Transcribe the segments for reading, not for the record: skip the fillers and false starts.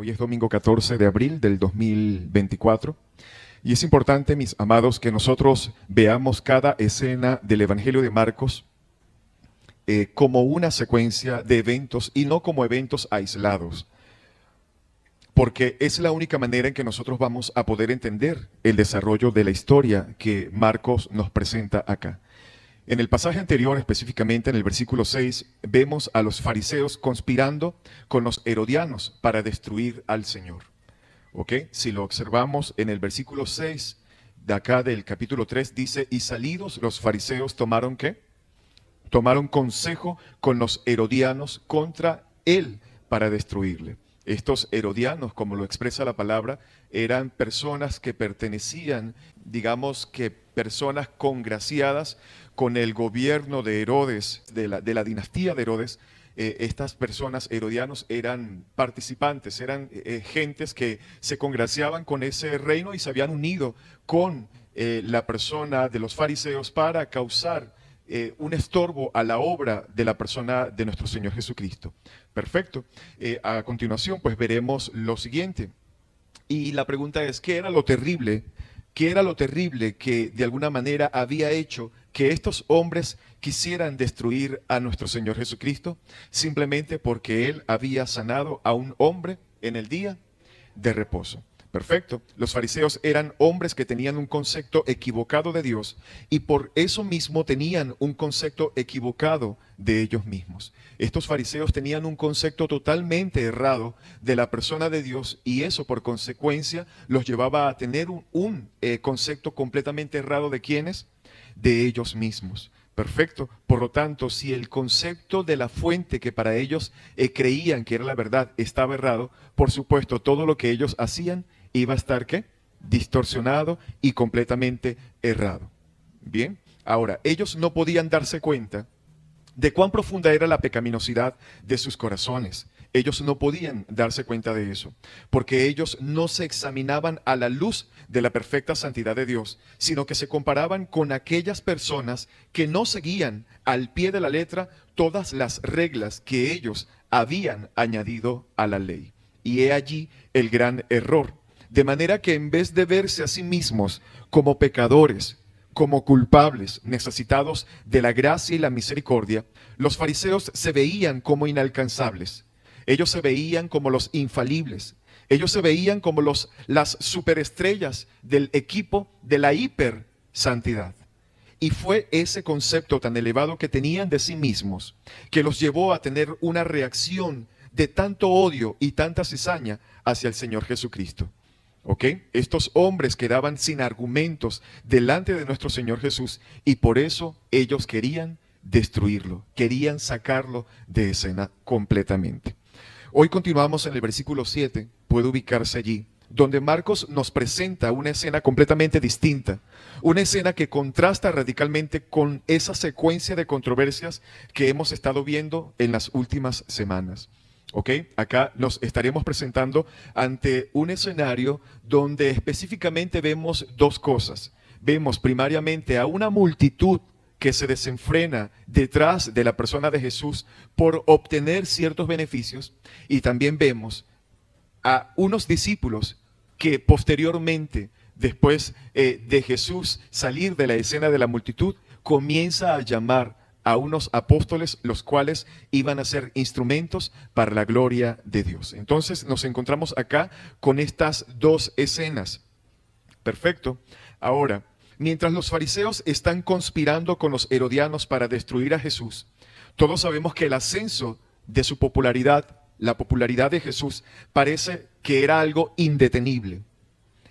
Hoy es domingo 14 de abril del 2024 y es importante, mis amados, que nosotros veamos cada escena del Evangelio de Marcos como una secuencia de eventos y no como eventos aislados, porque es la única manera en que nosotros vamos a poder entender el desarrollo de la historia que Marcos nos presenta acá. En el pasaje anterior, específicamente en el versículo 6, vemos a los fariseos conspirando con los herodianos para destruir al Señor. ¿Ok? Si lo observamos en el versículo 6 de acá del capítulo 3, dice, y salidos los fariseos tomaron ¿qué? Tomaron consejo con los herodianos contra él para destruirle. Estos herodianos, como lo expresa la palabra, eran personas que pertenecían, digamos que personas congraciadas con el gobierno de Herodes, de la dinastía de Herodes. Estas personas, herodianos, eran participantes, eran gentes que se congraciaban con ese reino y se habían unido con la persona de los fariseos para causar un estorbo a la obra de la persona de nuestro Señor Jesucristo. Perfecto. A continuación, pues veremos lo siguiente. Y la pregunta es, ¿qué era lo terrible? ¿Qué era lo terrible que de alguna manera había hecho que estos hombres quisieran destruir a nuestro Señor Jesucristo? Simplemente porque Él había sanado a un hombre en el día de reposo. Perfecto. Los fariseos eran hombres que tenían un concepto equivocado de Dios y por eso mismo tenían un concepto equivocado de ellos mismos. Estos fariseos tenían un concepto totalmente errado de la persona de Dios y eso por consecuencia los llevaba a tener un concepto completamente errado de ¿quiénes? De ellos mismos. Perfecto. Por lo tanto, si el concepto de la fuente que para ellos creían que era la verdad estaba errado, por supuesto, todo lo que ellos hacían iba a estar ¿qué? Distorsionado y completamente errado. Bien, ahora, ellos no podían darse cuenta de cuán profunda era la pecaminosidad de sus corazones. Ellos no podían darse cuenta de eso, porque ellos no se examinaban a la luz de la perfecta santidad de Dios, sino que se comparaban con aquellas personas que no seguían al pie de la letra todas las reglas que ellos habían añadido a la ley. Y he allí el gran error. De manera que en vez de verse a sí mismos como pecadores, como culpables, necesitados de la gracia y la misericordia, los fariseos se veían como inalcanzables. Ellos se veían como los infalibles. Ellos se veían como las superestrellas del equipo de la hipersantidad. Y fue ese concepto tan elevado que tenían de sí mismos que los llevó a tener una reacción de tanto odio y tanta cizaña hacia el Señor Jesucristo. ¿Ok? Estos hombres quedaban sin argumentos delante de nuestro Señor Jesús y por eso ellos querían destruirlo, querían sacarlo de escena completamente. Hoy continuamos en el versículo 7, puede ubicarse allí, donde Marcos nos presenta una escena completamente distinta, una escena que contrasta radicalmente con esa secuencia de controversias que hemos estado viendo en las últimas semanas. ¿Ok? Acá nos estaremos presentando ante un escenario donde específicamente vemos dos cosas. Vemos primariamente a una multitud que se desenfrena detrás de la persona de Jesús por obtener ciertos beneficios y también vemos a unos discípulos que posteriormente, después de Jesús salir de la escena de la multitud, comienza a llamar a unos apóstoles, los cuales iban a ser instrumentos para la gloria de Dios. Entonces nos encontramos acá con estas dos escenas. Perfecto. Ahora, mientras los fariseos están conspirando con los herodianos para destruir a Jesús, todos sabemos que el ascenso de su popularidad, la popularidad de Jesús, parece que era algo indetenible.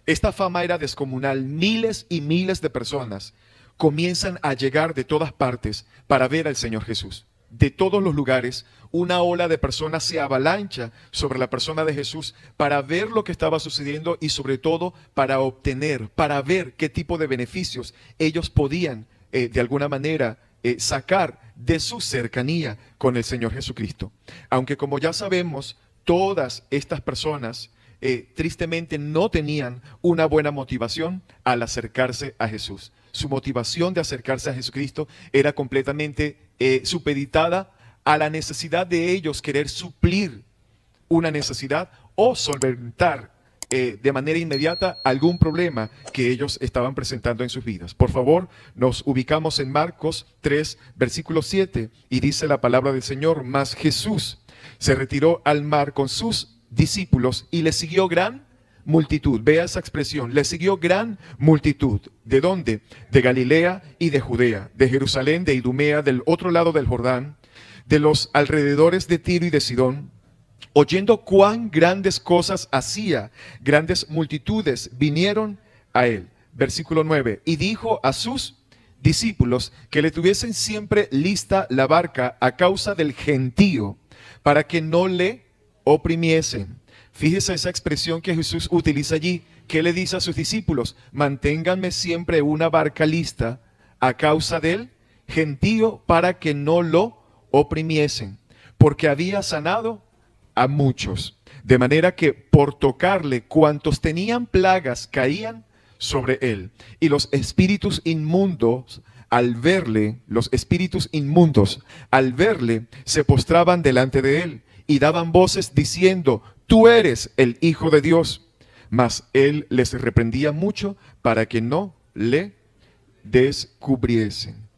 Esta fama era descomunal. Miles y miles de personas comienzan a llegar de todas partes para ver al Señor Jesús. De todos los lugares, una ola de personas se avalancha sobre la persona de Jesús para ver lo que estaba sucediendo y sobre todo para obtener, para ver qué tipo de beneficios ellos podían de alguna manera sacar de su cercanía con el Señor Jesucristo. Aunque como ya sabemos, todas estas personas tristemente no tenían una buena motivación al acercarse a Jesús. Su motivación de acercarse a Jesucristo era completamente supeditada a la necesidad de ellos querer suplir una necesidad o solventar de manera inmediata algún problema que ellos estaban presentando en sus vidas. Por favor, nos ubicamos en Marcos 3, versículo 7, y dice la palabra del Señor: mas Jesús se retiró al mar con sus discípulos y le siguió gran multitud. Vea esa expresión, le siguió gran multitud. ¿De dónde? De Galilea y de Judea, de Jerusalén, de Idumea, del otro lado del Jordán, de los alrededores de Tiro y de Sidón, oyendo cuán grandes cosas hacía, grandes multitudes vinieron a él. Versículo 9, y dijo a sus discípulos que le tuviesen siempre lista la barca a causa del gentío, para que no le oprimiesen. Fíjese esa expresión que Jesús utiliza allí. ¿Qué le dice a sus discípulos? Manténganme siempre una barca lista a causa del gentío, para que no lo oprimiesen, porque había sanado a muchos, de manera que por tocarle cuantos tenían plagas caían sobre él, y los espíritus inmundos al verle, se postraban delante de él y daban voces diciendo: tú eres el Hijo de Dios. Mas él les reprendía mucho para que no le descubriesen.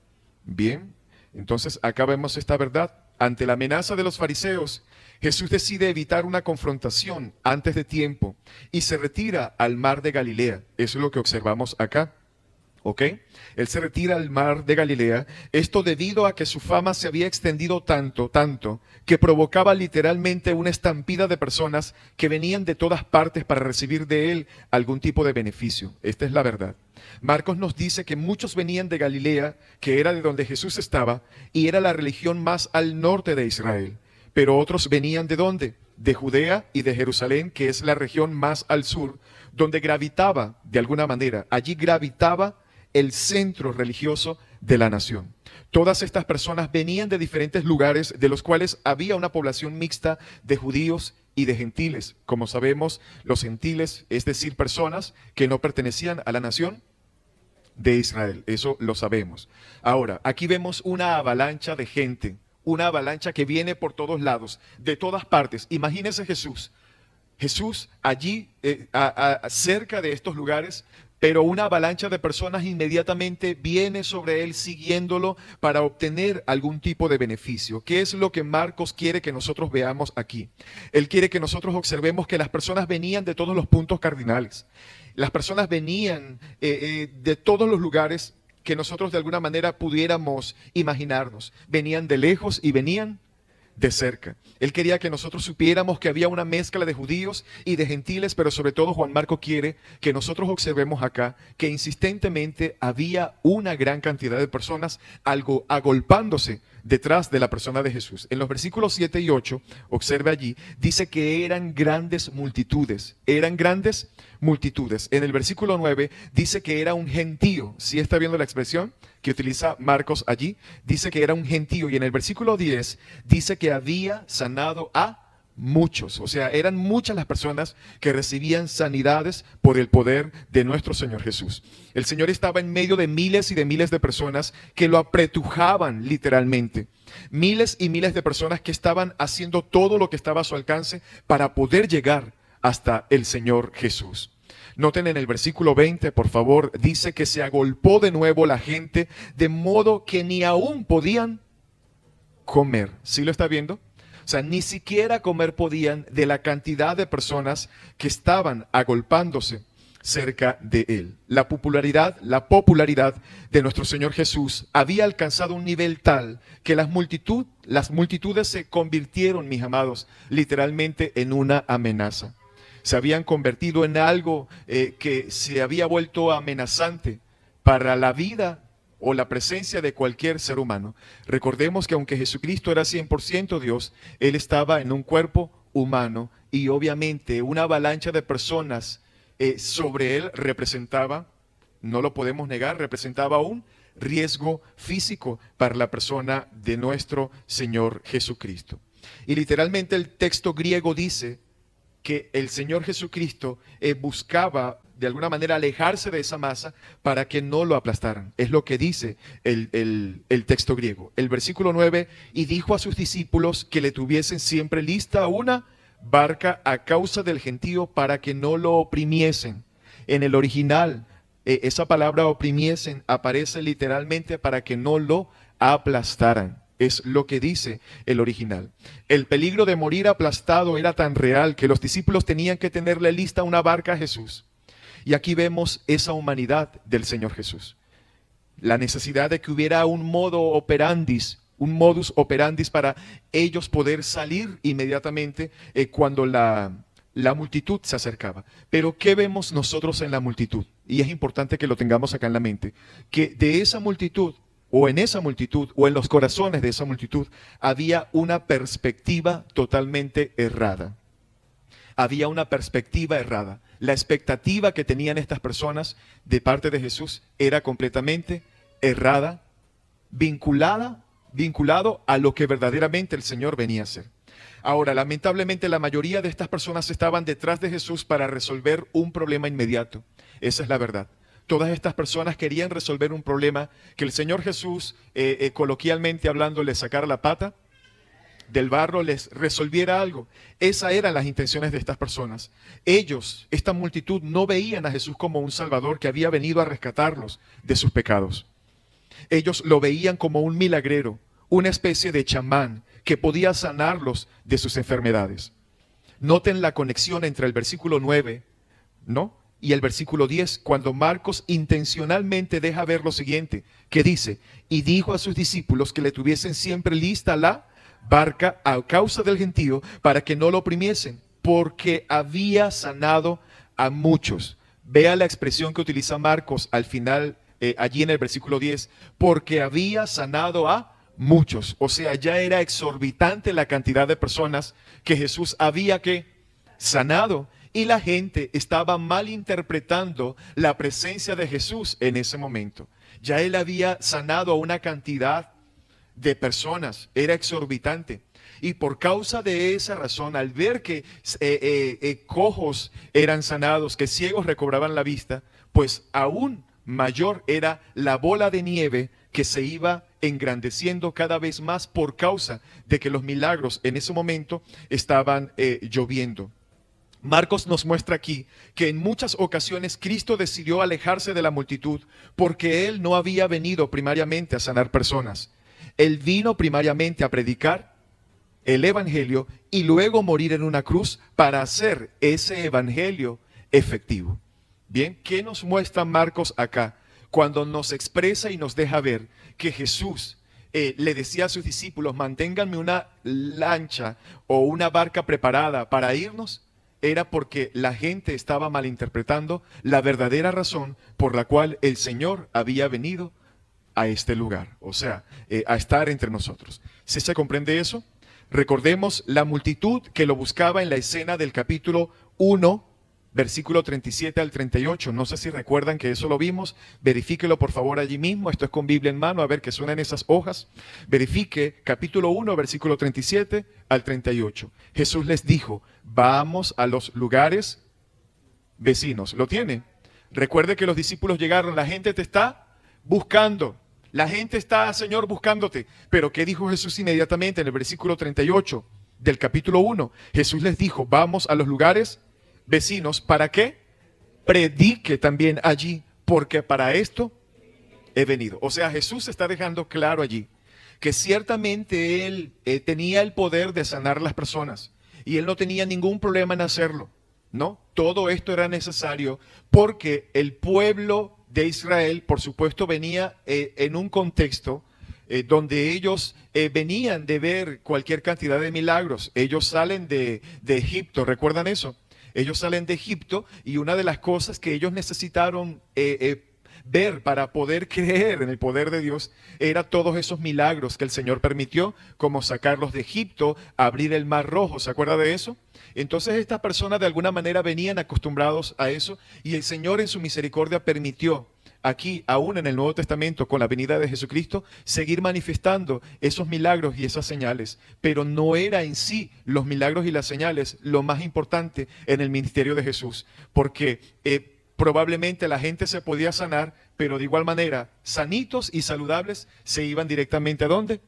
Bien, entonces acá vemos esta verdad. Ante la amenaza de los fariseos, Jesús decide evitar una confrontación antes de tiempo y se retira al mar de Galilea. Eso es lo que observamos acá. ¿Ok? Él se retira al mar de Galilea. Esto debido a que su fama se había extendido tanto, que provocaba literalmente una estampida de personas que venían de todas partes para recibir de él algún tipo de beneficio. Esta es la verdad. Marcos nos dice que muchos venían de Galilea, que era de donde Jesús estaba, y era la religión más al norte de Israel. Pero otros venían ¿de dónde? De Judea y de Jerusalén, que es la región más al sur, donde gravitaba, de alguna manera, allí gravitaba el centro religioso de la nación. Todas estas personas venían de diferentes lugares, de los cuales había una población mixta de judíos y de gentiles. Como sabemos, los gentiles, es decir, personas que no pertenecían a la nación de Israel. Eso lo sabemos. Ahora, aquí vemos una avalancha de gente, una avalancha que viene por todos lados, de todas partes. Imagínense Jesús allí, cerca de estos lugares, pero una avalancha de personas inmediatamente viene sobre él siguiéndolo para obtener algún tipo de beneficio. ¿Qué es lo que Marcos quiere que nosotros veamos aquí? Él quiere que nosotros observemos que las personas venían de todos los puntos cardinales. Las personas venían de todos los lugares que nosotros de alguna manera pudiéramos imaginarnos. Venían de lejos y venían de cerca. Él quería que nosotros supiéramos que había una mezcla de judíos y de gentiles, pero sobre todo Juan Marco quiere que nosotros observemos acá que insistentemente había una gran cantidad de personas agolpándose detrás de la persona de Jesús. En los versículos 7 y 8, observe allí, dice que eran grandes multitudes. Eran grandes multitudes. En el versículo 9 dice que era un gentío. ¿Sí está viendo la expresión que utiliza Marcos allí? Dice que era un gentío. Y en el versículo 10 dice que había sanado a muchos. O sea, eran muchas las personas que recibían sanidades por el poder de nuestro Señor Jesús. El Señor estaba en medio de miles y de miles de personas que lo apretujaban literalmente. Miles y miles de personas que estaban haciendo todo lo que estaba a su alcance para poder llegar hasta el Señor Jesús. Noten en el versículo 20, por favor, dice que se agolpó de nuevo la gente de modo que ni aún podían comer. ¿Sí lo está viendo? O sea, ni siquiera comer podían de la cantidad de personas que estaban agolpándose cerca de él. La popularidad de nuestro Señor Jesús había alcanzado un nivel tal que las multitudes se convirtieron, mis amados, literalmente en una amenaza. Se habían convertido en algo que se había vuelto amenazante para la vida o la presencia de cualquier ser humano. Recordemos que aunque Jesucristo era 100% Dios, Él estaba en un cuerpo humano y obviamente una avalancha de personas sobre Él representaba, no lo podemos negar, representaba un riesgo físico para la persona de nuestro Señor Jesucristo. Y literalmente el texto griego dice que el Señor Jesucristo buscaba de alguna manera alejarse de esa masa para que no lo aplastaran. Es lo que dice el texto griego. El versículo 9, y dijo a sus discípulos que le tuviesen siempre lista una barca a causa del gentío para que no lo oprimiesen. En el original, esa palabra oprimiesen aparece literalmente para que no lo aplastaran. Es lo que dice el original. El peligro de morir aplastado era tan real que los discípulos tenían que tenerle lista una barca a Jesús. Y aquí vemos esa humanidad del Señor Jesús. La necesidad de que hubiera un modus operandis para ellos poder salir inmediatamente cuando la multitud se acercaba. Pero ¿qué vemos nosotros en la multitud? Y es importante que lo tengamos acá en la mente, que de esa multitud, o en esa multitud, o en los corazones de esa multitud, había una perspectiva totalmente errada. Había una perspectiva errada. La expectativa que tenían estas personas de parte de Jesús era completamente errada, vinculado a lo que verdaderamente el Señor venía a hacer. Ahora, lamentablemente, la mayoría de estas personas estaban detrás de Jesús para resolver un problema inmediato. Esa es la verdad. Todas estas personas querían resolver un problema que el Señor Jesús, coloquialmente hablando, les sacara la pata del barro, les resolviera algo. Esas eran las intenciones de estas personas. Ellos, esta multitud, no veían a Jesús como un Salvador que había venido a rescatarlos de sus pecados. Ellos lo veían como un milagrero, una especie de chamán que podía sanarlos de sus enfermedades. Noten la conexión entre el versículo 9, ¿no?, y el versículo 10, cuando Marcos intencionalmente deja ver lo siguiente, que dice, y dijo a sus discípulos que le tuviesen siempre lista la barca a causa del gentío para que no lo oprimiesen, porque había sanado a muchos. Vea la expresión que utiliza Marcos al final, allí en el versículo 10, porque había sanado a muchos. O sea, ya era exorbitante la cantidad de personas que Jesús había sanado. Y la gente estaba malinterpretando la presencia de Jesús en ese momento. Ya él había sanado a una cantidad de personas, era exorbitante. Y por causa de esa razón, al ver que cojos eran sanados, que ciegos recobraban la vista, pues aún mayor era la bola de nieve que se iba engrandeciendo cada vez más por causa de que los milagros en ese momento estaban lloviendo. Marcos nos muestra aquí que en muchas ocasiones Cristo decidió alejarse de la multitud porque Él no había venido primariamente a sanar personas. Él vino primariamente a predicar el evangelio y luego morir en una cruz para hacer ese evangelio efectivo. Bien, ¿qué nos muestra Marcos acá? Cuando nos expresa y nos deja ver que Jesús le decía a sus discípulos, manténganme una lancha o una barca preparada para irnos, era porque la gente estaba malinterpretando la verdadera razón por la cual el Señor había venido a este lugar, o sea, a estar entre nosotros. ¿Sí se comprende eso? Recordemos la multitud que lo buscaba en la escena del capítulo 1, versículo 37 al 38. No sé si recuerdan que eso lo vimos. Verifíquelo por favor allí mismo. Esto es con Biblia en mano, a ver qué suenan esas hojas. Verifique capítulo 1, versículo 37 al 38. Jesús les dijo, vamos a los lugares vecinos. ¿Lo tiene? Recuerde que los discípulos llegaron, la gente te está buscando. La gente está, Señor, buscándote. Pero ¿qué dijo Jesús inmediatamente en el versículo 38 del capítulo 1? Jesús les dijo, vamos a los lugares vecinos. ¿Para qué? Predique también allí, porque para esto he venido. O sea, Jesús está dejando claro allí que ciertamente Él tenía el poder de sanar las personas y Él no tenía ningún problema en hacerlo, ¿no? Todo esto era necesario porque el pueblo de Israel, por supuesto, venía en un contexto donde ellos venían de ver cualquier cantidad de milagros. Ellos salen de Egipto, ¿recuerdan eso? Ellos salen de Egipto y una de las cosas que ellos necesitaron ver para poder creer en el poder de Dios era todos esos milagros que el Señor permitió, como sacarlos de Egipto, abrir el Mar Rojo. ¿Se acuerda de eso? Entonces estas personas de alguna manera venían acostumbrados a eso y el Señor en su misericordia permitió aquí, aún en el Nuevo Testamento, con la venida de Jesucristo, seguir manifestando esos milagros y esas señales. Pero no era en sí los milagros y las señales lo más importante en el ministerio de Jesús, porque probablemente la gente se podía sanar, pero de igual manera, sanitos y saludables se iban directamente ¿a dónde?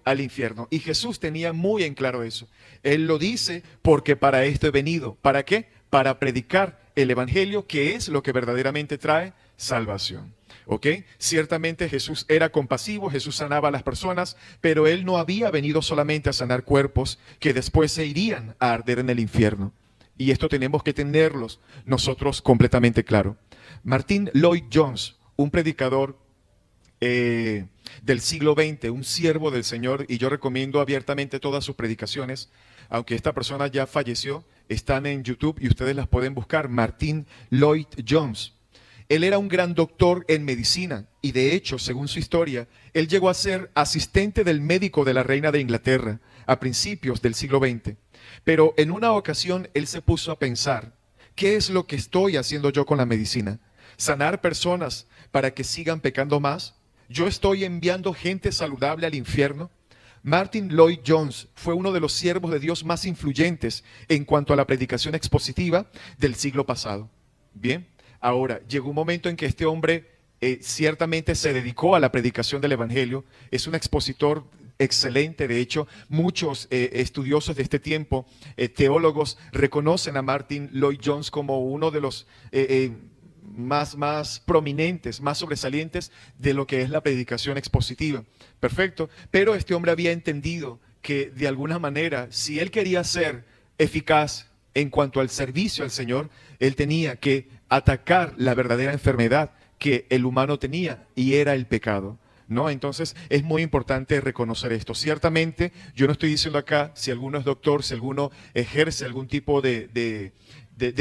al infierno. Y Jesús tenía muy en claro eso. Él lo dice porque para esto he venido. ¿Para qué? Para predicar el evangelio, que es lo que verdaderamente trae salvación. ¿Ok? Ciertamente Jesús era compasivo, Jesús sanaba a las personas, pero Él no había venido solamente a sanar cuerpos que después se irían a arder en el infierno. Y esto tenemos que tenerlos nosotros completamente claro. Martin Lloyd-Jones, un predicador del siglo XX, un siervo del Señor, y yo recomiendo abiertamente todas sus predicaciones, aunque esta persona ya falleció, están en YouTube y ustedes las pueden buscar. Martin Lloyd-Jones. Él era un gran doctor en medicina y de hecho, según su historia, él llegó a ser asistente del médico de la reina de Inglaterra a principios del siglo XX. Pero en una ocasión él se puso a pensar, ¿qué es lo que estoy haciendo yo con la medicina? ¿Sanar personas para que sigan pecando más? ¿Yo estoy enviando gente saludable al infierno? Martin Lloyd-Jones fue uno de los siervos de Dios más influyentes en cuanto a la predicación expositiva del siglo pasado. Bien. Ahora, llegó un momento en que este hombre ciertamente se dedicó a la predicación del evangelio. Es un expositor excelente. De hecho, muchos estudiosos de este tiempo, teólogos, reconocen a Martin Lloyd-Jones como uno de los más prominentes, más sobresalientes de lo que es la predicación expositiva. Perfecto. Pero este hombre había entendido que de alguna manera, si él quería ser eficaz en cuanto al servicio al Señor, él tenía que atacar la verdadera enfermedad que el humano tenía, y era el pecado, ¿no? Entonces es muy importante reconocer esto. Ciertamente, yo no estoy diciendo acá si alguno es doctor, si alguno ejerce algún tipo de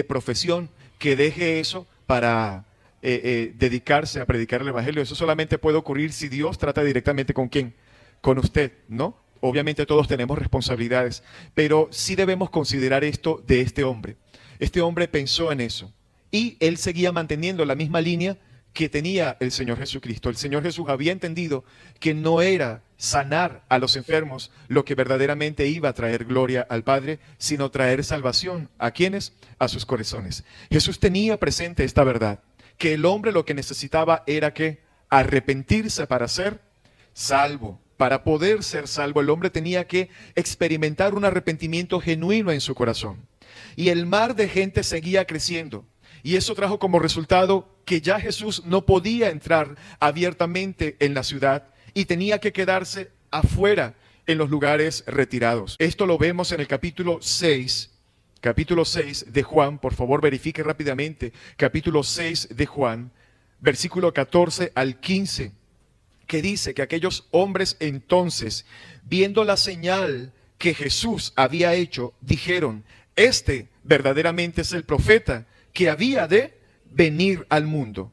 profesión, que deje eso para dedicarse a predicar el evangelio. Eso solamente puede ocurrir si Dios trata directamente con ¿quién? Con usted, ¿no? Obviamente todos tenemos responsabilidades, pero sí debemos considerar esto de este hombre. Este hombre pensó en eso y él seguía manteniendo la misma línea que tenía el Señor Jesucristo. El Señor Jesús había entendido que no era sanar a los enfermos lo que verdaderamente iba a traer gloria al Padre, sino traer salvación. ¿A quiénes? A sus corazones. Jesús tenía presente esta verdad, que el hombre lo que necesitaba era que arrepentirse para ser salvo. Para poder ser salvo, el hombre tenía que experimentar un arrepentimiento genuino en su corazón. Y el mar de gente seguía creciendo. Y eso trajo como resultado que ya Jesús no podía entrar abiertamente en la ciudad y tenía que quedarse afuera en los lugares retirados. Esto lo vemos en el capítulo 6 de Juan. Por favor, verifique rápidamente. Capítulo 6 de Juan, versículo 14 al 15. Que dice que aquellos hombres entonces, viendo la señal que Jesús había hecho, dijeron, este verdaderamente es el profeta que había de venir al mundo.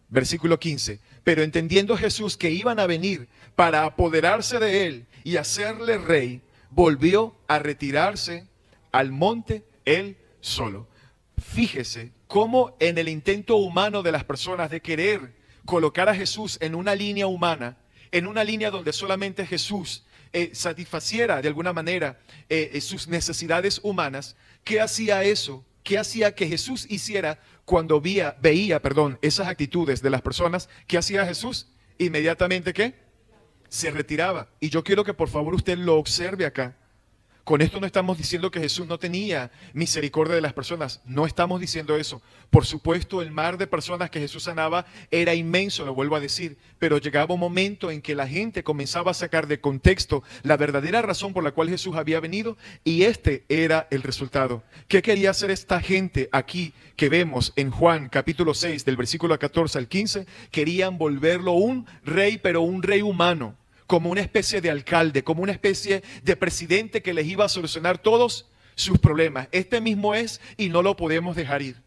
Versículo 15. Pero entendiendo Jesús que iban a venir para apoderarse de él y hacerle rey, volvió a retirarse al monte él solo. Fíjese cómo en el intento humano de las personas de querer colocar a Jesús en una línea humana, en una línea donde solamente Jesús satisfaciera de alguna manera sus necesidades humanas, ¿qué hacía eso? ¿Qué hacía que Jesús hiciera cuando veía esas actitudes de las personas? ¿Qué hacía Jesús? Inmediatamente, ¿qué? Se retiraba. Y yo quiero que por favor usted lo observe acá. Con esto no estamos diciendo que Jesús no tenía misericordia de las personas. No estamos diciendo eso. Por supuesto, el mar de personas que Jesús sanaba era inmenso, lo vuelvo a decir. Pero llegaba un momento en que la gente comenzaba a sacar de contexto la verdadera razón por la cual Jesús había venido. Y este era el resultado. ¿Qué quería hacer esta gente aquí que vemos en Juan capítulo 6, del versículo 14 al 15? Querían volverlo un rey, pero un rey humano, como una especie de alcalde, como una especie de presidente que les iba a solucionar todos sus problemas. Este mismo es y no lo podemos dejar ir.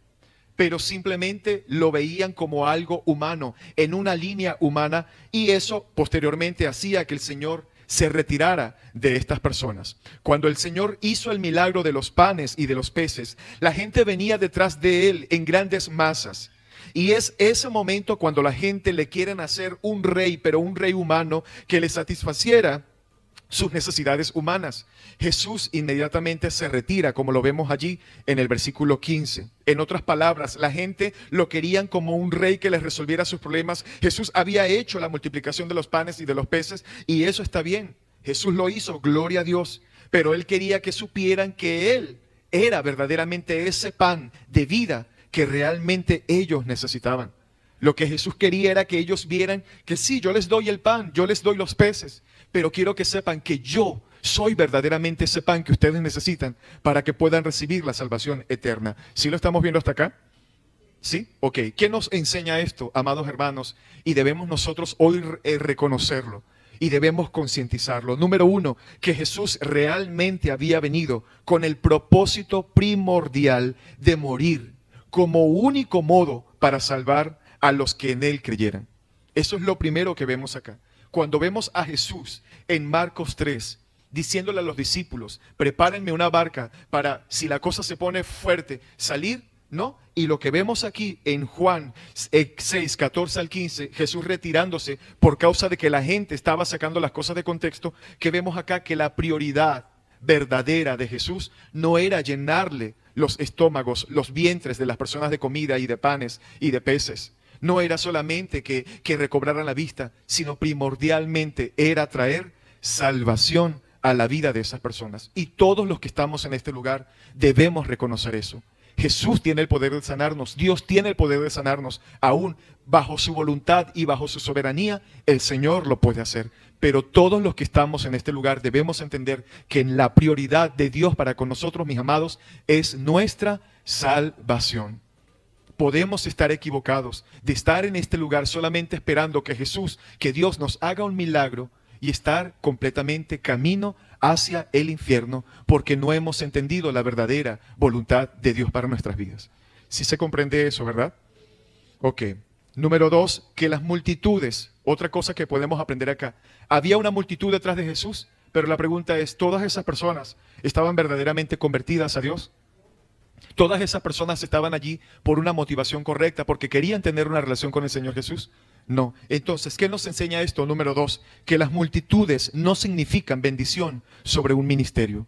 Pero simplemente lo veían como algo humano, en una línea humana, y eso posteriormente hacía que el Señor se retirara de estas personas. Cuando el Señor hizo el milagro de los panes y de los peces, la gente venía detrás de él en grandes masas. Y es ese momento cuando la gente le quieren hacer un rey, pero un rey humano que le satisfaciera sus necesidades humanas. Jesús inmediatamente se retira, como lo vemos allí en el versículo 15. En otras palabras, la gente lo querían como un rey que les resolviera sus problemas. Jesús había hecho la multiplicación de los panes y de los peces, y eso está bien. Jesús lo hizo, gloria a Dios, pero Él quería que supieran que Él era verdaderamente ese pan de vida que realmente ellos necesitaban. Lo que Jesús quería era que ellos vieran que sí, yo les doy el pan, yo les doy los peces, pero quiero que sepan que yo soy verdaderamente ese pan que ustedes necesitan para que puedan recibir la salvación eterna. ¿Sí lo estamos viendo hasta acá? ¿Sí? Ok. ¿Qué nos enseña esto, amados hermanos? Y debemos nosotros hoy reconocerlo y debemos concientizarlo. Número uno, que Jesús realmente había venido con el propósito primordial de morir como único modo para salvar a los que en Él creyeran. Eso es lo primero que vemos acá. Cuando vemos a Jesús en Marcos 3, diciéndole a los discípulos, prepárenme una barca para, si la cosa se pone fuerte, salir, ¿no? Y lo que vemos aquí en Juan 6, 14 al 15, Jesús retirándose por causa de que la gente estaba sacando las cosas de contexto, que vemos acá que la prioridad verdadera de Jesús no era llenarle los estómagos, los vientres de las personas de comida y de panes y de peces. No era solamente que recobraran la vista, sino primordialmente era traer salvación a la vida de esas personas. Y todos los que estamos en este lugar debemos reconocer eso. Jesús tiene el poder de sanarnos, Dios tiene el poder de sanarnos, aún bajo su voluntad y bajo su soberanía, el Señor lo puede hacer. Pero todos los que estamos en este lugar debemos entender que la prioridad de Dios para con nosotros, mis amados, es nuestra salvación. Podemos estar equivocados de estar en este lugar solamente esperando que Jesús, que Dios nos haga un milagro y estar completamente camino hacia el infierno porque no hemos entendido la verdadera voluntad de Dios para nuestras vidas. ¿Sí se comprende eso, verdad? Ok. Número 2, que las multitudes, otra cosa que podemos aprender acá. Había una multitud detrás de Jesús, pero la pregunta es, ¿todas esas personas estaban verdaderamente convertidas a Dios? ¿Todas esas personas estaban allí por una motivación correcta, porque querían tener una relación con el Señor Jesús? No. Entonces, ¿qué nos enseña esto? Número 2, que las multitudes no significan bendición sobre un ministerio.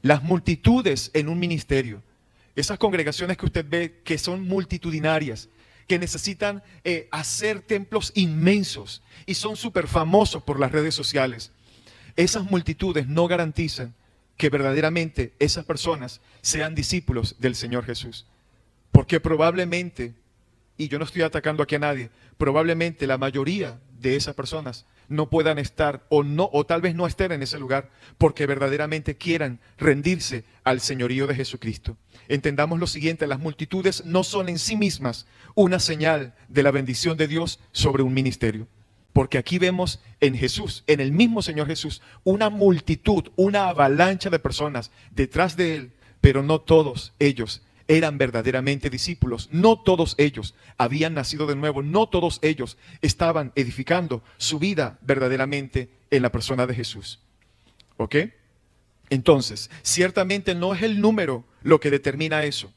Las multitudes en un ministerio, esas congregaciones que usted ve que son multitudinarias, que necesitan hacer templos inmensos y son súper famosos por las redes sociales, esas multitudes no garantizan que verdaderamente esas personas sean discípulos del Señor Jesús. Porque probablemente, y yo no estoy atacando aquí a nadie, probablemente la mayoría de esas personas no puedan estar o tal vez no estén en ese lugar porque verdaderamente quieran rendirse al señorío de Jesucristo. Entendamos lo siguiente, las multitudes no son en sí mismas una señal de la bendición de Dios sobre un ministerio. Porque aquí vemos en Jesús, en el mismo Señor Jesús, una multitud, una avalancha de personas detrás de Él, pero no todos ellos eran verdaderamente discípulos, no todos ellos habían nacido de nuevo, no todos ellos estaban edificando su vida verdaderamente en la persona de Jesús. ¿Ok? Entonces, ciertamente no es el número lo que determina eso.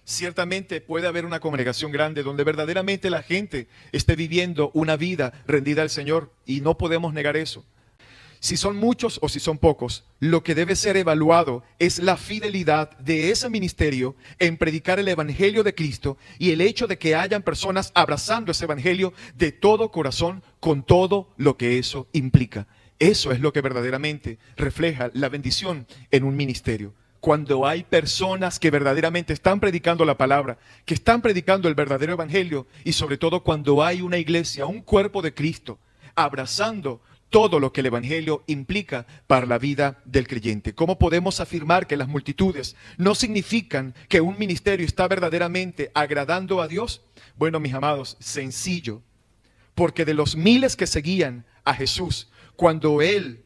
Ciertamente puede haber una congregación grande donde verdaderamente la gente esté viviendo una vida rendida al Señor y no podemos negar eso. Si son muchos o si son pocos, lo que debe ser evaluado es la fidelidad de ese ministerio en predicar el Evangelio de Cristo y el hecho de que hayan personas abrazando ese Evangelio de todo corazón con todo lo que eso implica. Eso es lo que verdaderamente refleja la bendición en un ministerio. Cuando hay personas que verdaderamente están predicando la palabra, que están predicando el verdadero evangelio y sobre todo cuando hay una iglesia, un cuerpo de Cristo, abrazando todo lo que el evangelio implica para la vida del creyente. ¿Cómo podemos afirmar que las multitudes no significan que un ministerio está verdaderamente agradando a Dios? Bueno, mis amados, sencillo. Porque de los miles que seguían a Jesús, cuando Él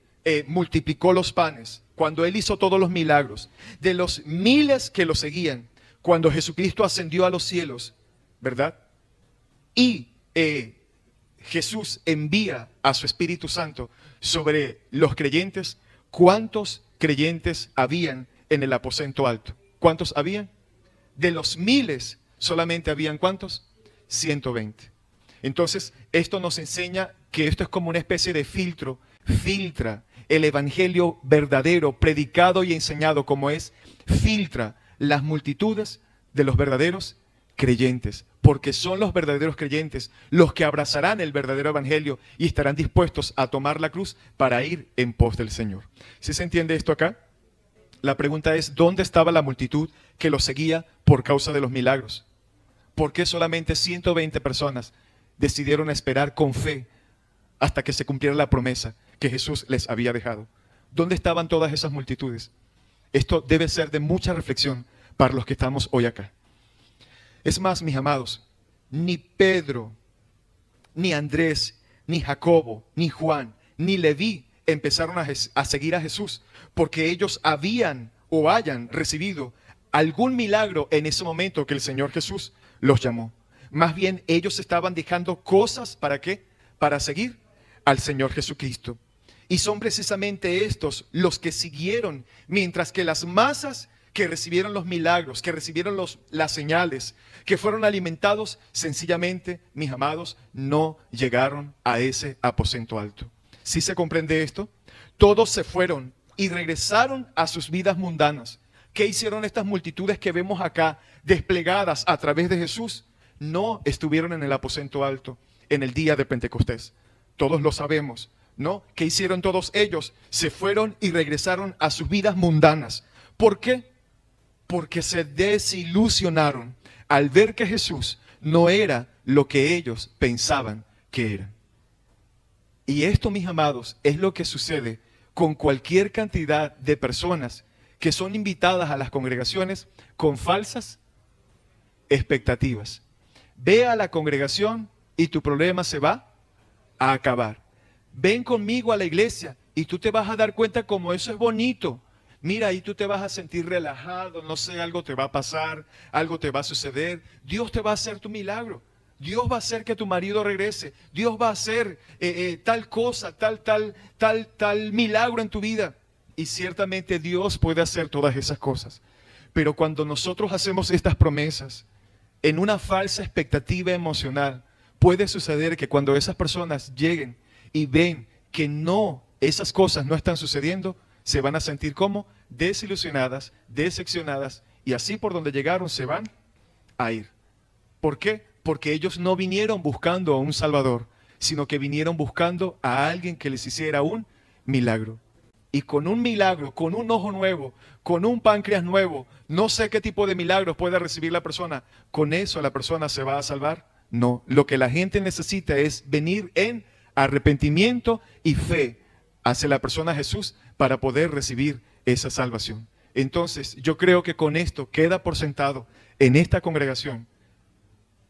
multiplicó los panes, cuando Él hizo todos los milagros, de los miles que lo seguían, cuando Jesucristo ascendió a los cielos, ¿verdad? Y Jesús envía a su Espíritu Santo sobre los creyentes. ¿Cuántos creyentes habían en el aposento alto? ¿Cuántos habían? De los miles, solamente habían ¿cuántos? 120. Entonces, esto nos enseña que esto es como una especie de filtro, filtra el evangelio verdadero, predicado y enseñado como es, filtra las multitudes de los verdaderos creyentes, porque son los verdaderos creyentes los que abrazarán el verdadero evangelio y estarán dispuestos a tomar la cruz para ir en pos del Señor. ¿Sí se entiende esto acá? La pregunta es, ¿dónde estaba la multitud que los seguía por causa de los milagros? ¿Por qué solamente 120 personas decidieron esperar con fe hasta que se cumpliera la promesa que Jesús les había dejado? ¿Dónde estaban todas esas multitudes? Esto debe ser de mucha reflexión para los que estamos hoy acá. Es más, mis amados, ni Pedro, ni Andrés, ni Jacobo, ni Juan, ni Leví empezaron a seguir a Jesús porque ellos habían o hayan recibido algún milagro en ese momento que el Señor Jesús los llamó. Más bien ellos estaban dejando cosas, ¿para qué? Para seguir al Señor Jesucristo. Y son precisamente estos los que siguieron, mientras que las masas que recibieron los milagros, que recibieron las señales, que fueron alimentados, sencillamente, mis amados, no llegaron a ese aposento alto. ¿Sí se comprende esto? Todos se fueron y regresaron a sus vidas mundanas. ¿Qué hicieron estas multitudes que vemos acá desplegadas a través de Jesús? No estuvieron en el aposento alto en el día de Pentecostés. Todos lo sabemos, ¿no? ¿Qué hicieron todos ellos? Se fueron y regresaron a sus vidas mundanas. ¿Por qué? Porque se desilusionaron al ver que Jesús no era lo que ellos pensaban que era. Y esto, mis amados, es lo que sucede con cualquier cantidad de personas que son invitadas a las congregaciones con falsas expectativas. Ve a la congregación y tu problema se va a acabar. Ven conmigo a la iglesia y tú te vas a dar cuenta cómo eso es bonito. Mira, ahí tú te vas a sentir relajado, no sé, algo te va a pasar, algo te va a suceder. Dios te va a hacer tu milagro. Dios va a hacer que tu marido regrese. Dios va a hacer tal cosa, tal milagro en tu vida. Y ciertamente Dios puede hacer todas esas cosas. Pero cuando nosotros hacemos estas promesas en una falsa expectativa emocional, puede suceder que cuando esas personas lleguen y ven que no, esas cosas no están sucediendo, se van a sentir como desilusionadas, decepcionadas, y así por donde llegaron se van a ir. ¿Por qué? Porque ellos no vinieron buscando a un Salvador, sino que vinieron buscando a alguien que les hiciera un milagro. Y con un milagro, con un ojo nuevo, con un páncreas nuevo, no sé qué tipo de milagros puede recibir la persona, ¿con eso la persona se va a salvar? No, lo que la gente necesita es venir en arrepentimiento y fe hacia la persona Jesús para poder recibir esa salvación. Entonces, yo creo que con esto queda por sentado en esta congregación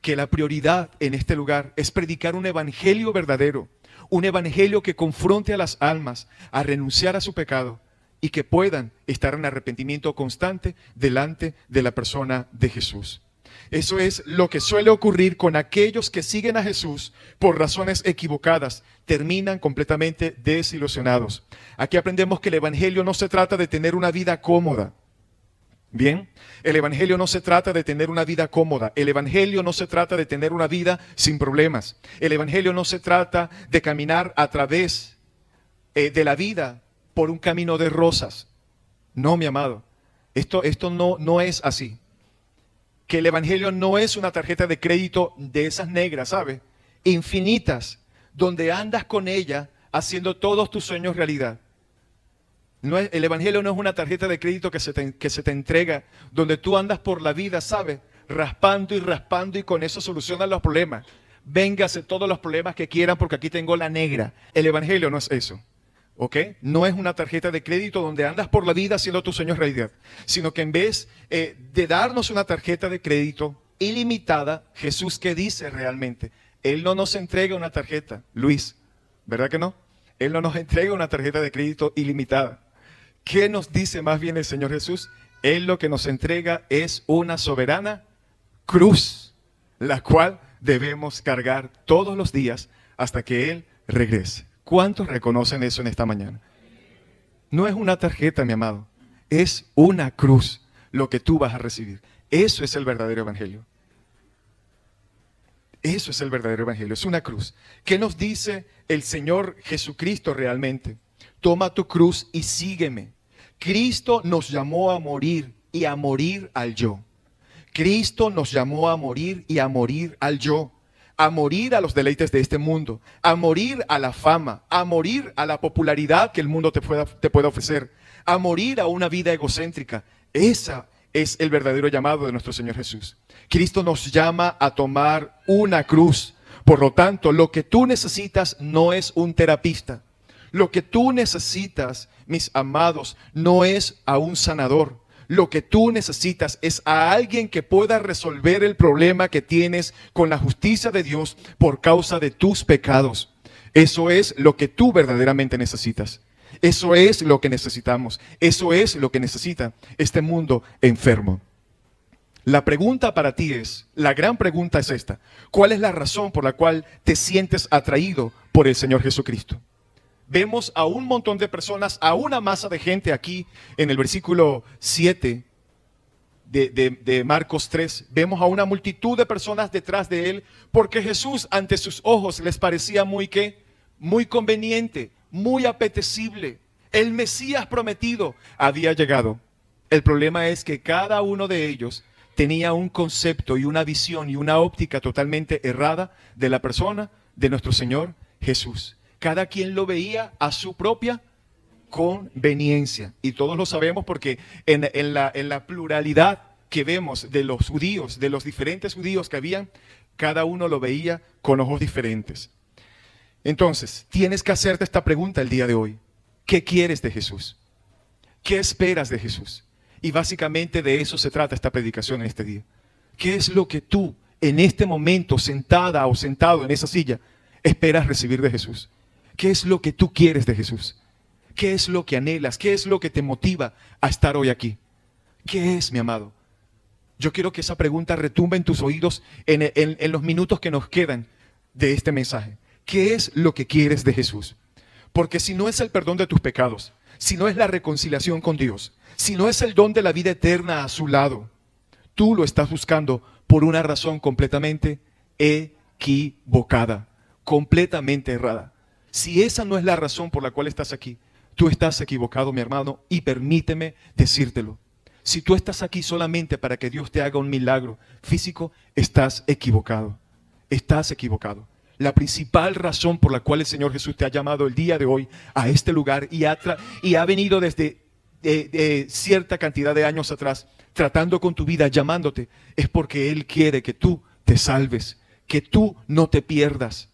que la prioridad en este lugar es predicar un evangelio verdadero, un evangelio que confronte a las almas a renunciar a su pecado y que puedan estar en arrepentimiento constante delante de la persona de Jesús. Eso es lo que suele ocurrir con aquellos que siguen a Jesús por razones equivocadas, terminan completamente desilusionados. Aquí aprendemos que el evangelio no se trata de tener una vida cómoda. Bien, el evangelio no se trata de tener una vida cómoda. El evangelio no se trata de tener una vida sin problemas. El evangelio no se trata de caminar a través de la vida por un camino de rosas. No, mi amado, esto no es así. Que el evangelio no es una tarjeta de crédito de esas negras, ¿sabe? Infinitas, donde andas con ella haciendo todos tus sueños realidad. El evangelio no es una tarjeta de crédito que se te entrega, donde tú andas por la vida, ¿sabe? Raspando y con eso solucionan los problemas. Véngase todos los problemas que quieran porque aquí tengo la negra. El evangelio no es eso. ¿Ok? No es una tarjeta de crédito donde andas por la vida haciendo tus sueños realidad, sino que en vez de darnos una tarjeta de crédito ilimitada, Jesús, ¿qué dice realmente? Él no nos entrega una tarjeta, Luis, ¿verdad que no? Él no nos entrega una tarjeta de crédito ilimitada. ¿Qué nos dice más bien el Señor Jesús? Él lo que nos entrega es una soberana cruz, la cual debemos cargar todos los días hasta que Él regrese. ¿Cuántos reconocen eso en esta mañana? No es una tarjeta, mi amado. Es una cruz lo que tú vas a recibir. Eso es el verdadero evangelio. Eso es el verdadero evangelio. Es una cruz. ¿Qué nos dice el Señor Jesucristo realmente? Toma tu cruz y sígueme. Cristo nos llamó a morir y a morir al yo. Cristo nos llamó a morir y a morir al yo, a morir a los deleites de este mundo, a morir a la fama, a morir a la popularidad que el mundo te pueda ofrecer, a morir a una vida egocéntrica. Esa es el verdadero llamado de nuestro Señor Jesús. Cristo nos llama a tomar una cruz. Por lo tanto, lo que tú necesitas no es un terapista. Lo que tú necesitas, mis amados, no es a un sanador. Lo que tú necesitas es a alguien que pueda resolver el problema que tienes con la justicia de Dios por causa de tus pecados. Eso es lo que tú verdaderamente necesitas. Eso es lo que necesitamos. Eso es lo que necesita este mundo enfermo. La pregunta para ti es, la gran pregunta es esta: ¿cuál es la razón por la cual te sientes atraído por el Señor Jesucristo? Vemos a un montón de personas, a una masa de gente aquí en el versículo 7 de Marcos 3. Vemos a una multitud de personas detrás de él, porque Jesús ante sus ojos les parecía muy conveniente, muy apetecible. El Mesías prometido había llegado. El problema es que cada uno de ellos tenía un concepto y una visión y una óptica totalmente errada de la persona de nuestro Señor Jesús. Cada quien lo veía a su propia conveniencia. Y todos lo sabemos porque en la pluralidad que vemos de los judíos, de los diferentes judíos que habían, cada uno lo veía con ojos diferentes. Entonces, tienes que hacerte esta pregunta el día de hoy. ¿Qué quieres de Jesús? ¿Qué esperas de Jesús? Y básicamente de eso se trata esta predicación en este día. ¿Qué es lo que tú en este momento, sentada o sentado en esa silla, esperas recibir de Jesús? ¿Qué es lo que tú quieres de Jesús? ¿Qué es lo que anhelas? ¿Qué es lo que te motiva a estar hoy aquí? ¿Qué es, mi amado? Yo quiero que esa pregunta retumbe en tus oídos en los minutos que nos quedan de este mensaje. ¿Qué es lo que quieres de Jesús? Porque si no es el perdón de tus pecados, si no es la reconciliación con Dios, si no es el don de la vida eterna a su lado, tú lo estás buscando por una razón completamente equivocada, completamente errada. Si esa no es la razón por la cual estás aquí, tú estás equivocado, mi hermano, y permíteme decírtelo. Si tú estás aquí solamente para que Dios te haga un milagro físico, estás equivocado. Estás equivocado. La principal razón por la cual el Señor Jesús te ha llamado el día de hoy a este lugar y ha venido desde cierta cantidad de años atrás, tratando con tu vida, llamándote, es porque Él quiere que tú te salves, que tú no te pierdas,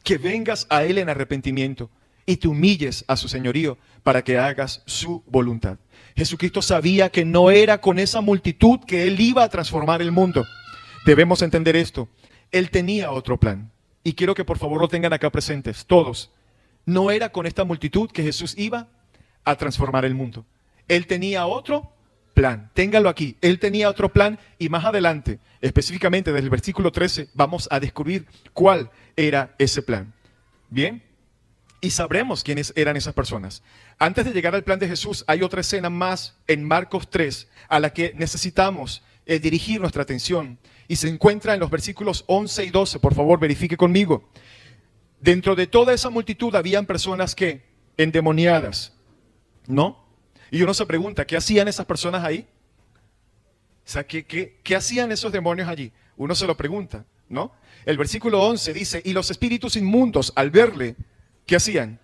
que vengas a Él en arrepentimiento y te humilles a su señorío para que hagas su voluntad. Jesucristo sabía que no era con esa multitud que Él iba a transformar el mundo. Debemos entender esto. Él tenía otro plan. Y quiero que por favor lo tengan acá presentes, todos. No era con esta multitud que Jesús iba a transformar el mundo. Él tenía otro plan. Téngalo aquí. Él tenía otro plan y más adelante, específicamente desde el versículo 13, vamos a descubrir cuál era ese plan. Bien, y sabremos quiénes eran esas personas. Antes de llegar al plan de Jesús, hay otra escena más en Marcos 3 a la que necesitamos dirigir nuestra atención. Y se encuentra en los versículos 11 y 12. Por favor, verifique conmigo. Dentro de toda esa multitud habían personas que endemoniadas, ¿no? Y uno se pregunta, ¿qué hacían esas personas ahí? O sea, ¿qué hacían esos demonios allí? Uno se lo pregunta, ¿no? El versículo 11 dice, y los espíritus inmundos al verle, ¿qué hacían?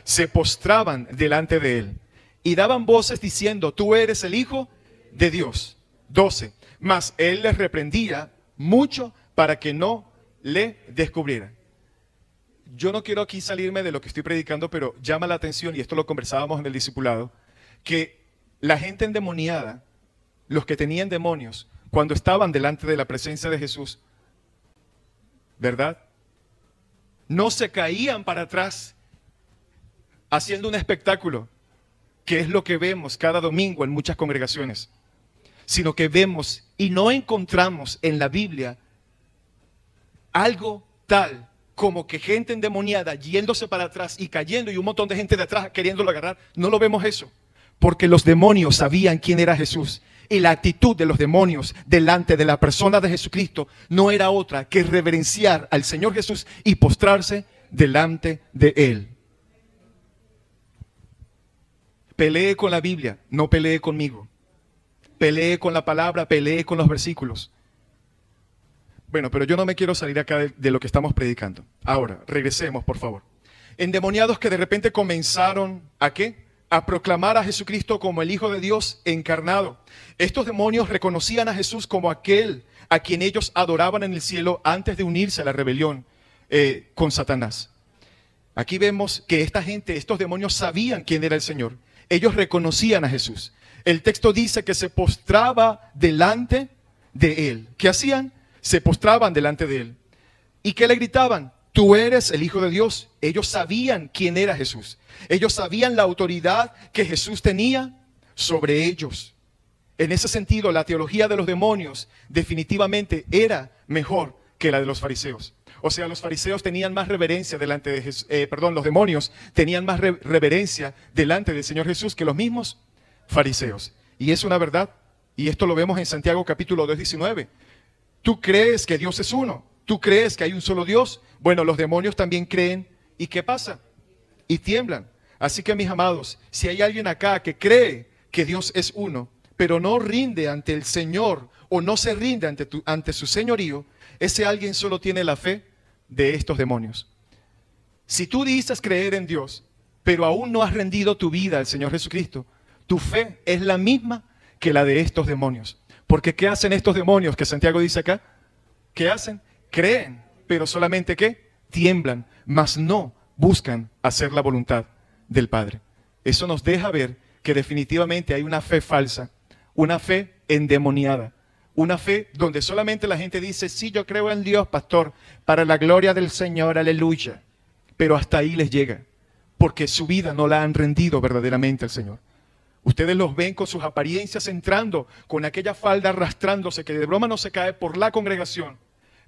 Se postraban delante de él y daban voces diciendo, tú eres el Hijo de Dios. 12. Mas él les reprendía mucho para que no le descubrieran. Yo no quiero aquí salirme de lo que estoy predicando, pero llama la atención, y esto lo conversábamos en el discipulado, que la gente endemoniada, los que tenían demonios, cuando estaban delante de la presencia de Jesús, ¿verdad? No se caían para atrás haciendo un espectáculo, que es lo que vemos cada domingo en muchas congregaciones, sino que vemos y no encontramos en la Biblia algo tal como que gente endemoniada yéndose para atrás y cayendo y un montón de gente de atrás queriéndolo agarrar. No lo vemos eso, porque los demonios sabían quién era Jesús y la actitud de los demonios delante de la persona de Jesucristo no era otra que reverenciar al Señor Jesús y postrarse delante de Él. Pelee con la Biblia, no pelee conmigo. Pelee con la palabra, pelee con los versículos. Bueno, pero yo no me quiero salir acá de lo que estamos predicando. Ahora, regresemos, por favor. Endemoniados que de repente comenzaron ¿a qué? A proclamar a Jesucristo como el Hijo de Dios encarnado. Estos demonios reconocían a Jesús como aquel a quien ellos adoraban en el cielo antes de unirse a la rebelión con Satanás. Aquí vemos que esta gente, estos demonios sabían quién era el Señor. Ellos reconocían a Jesús. El texto dice que se postraba delante de Él. ¿Qué hacían? Se postraban delante de Él. ¿Y qué le gritaban? Tú eres el Hijo de Dios. Ellos sabían quién era Jesús. Ellos sabían la autoridad que Jesús tenía sobre ellos. En ese sentido, la teología de los demonios definitivamente era mejor que la de los fariseos. O sea, los fariseos tenían más reverencia delante de Jesús, los demonios tenían más reverencia delante del Señor Jesús que los mismos fariseos. Y es una verdad. Y esto lo vemos en Santiago capítulo 2:19. Tú crees que Dios es uno. Tú crees que hay un solo Dios. Bueno, los demonios también creen. ¿Y qué pasa? Y tiemblan. Así que, mis amados, si hay alguien acá que cree que Dios es uno, pero no rinde ante el Señor o no se rinde ante su señorío, ese alguien solo tiene la fe de estos demonios. Si tú dices creer en Dios, pero aún no has rendido tu vida al Señor Jesucristo, tu fe es la misma que la de estos demonios. Porque ¿qué hacen estos demonios que Santiago dice acá? ¿Qué hacen? Creen, pero solamente ¿qué? Tiemblan, mas no buscan hacer la voluntad del Padre. Eso nos deja ver que definitivamente hay una fe falsa, una fe endemoniada, una fe donde solamente la gente dice, sí, yo creo en Dios, pastor, para la gloria del Señor, aleluya. Pero hasta ahí les llega, porque su vida no la han rendido verdaderamente al Señor. Ustedes los ven con sus apariencias entrando, con aquella falda arrastrándose, que de broma no se cae por la congregación,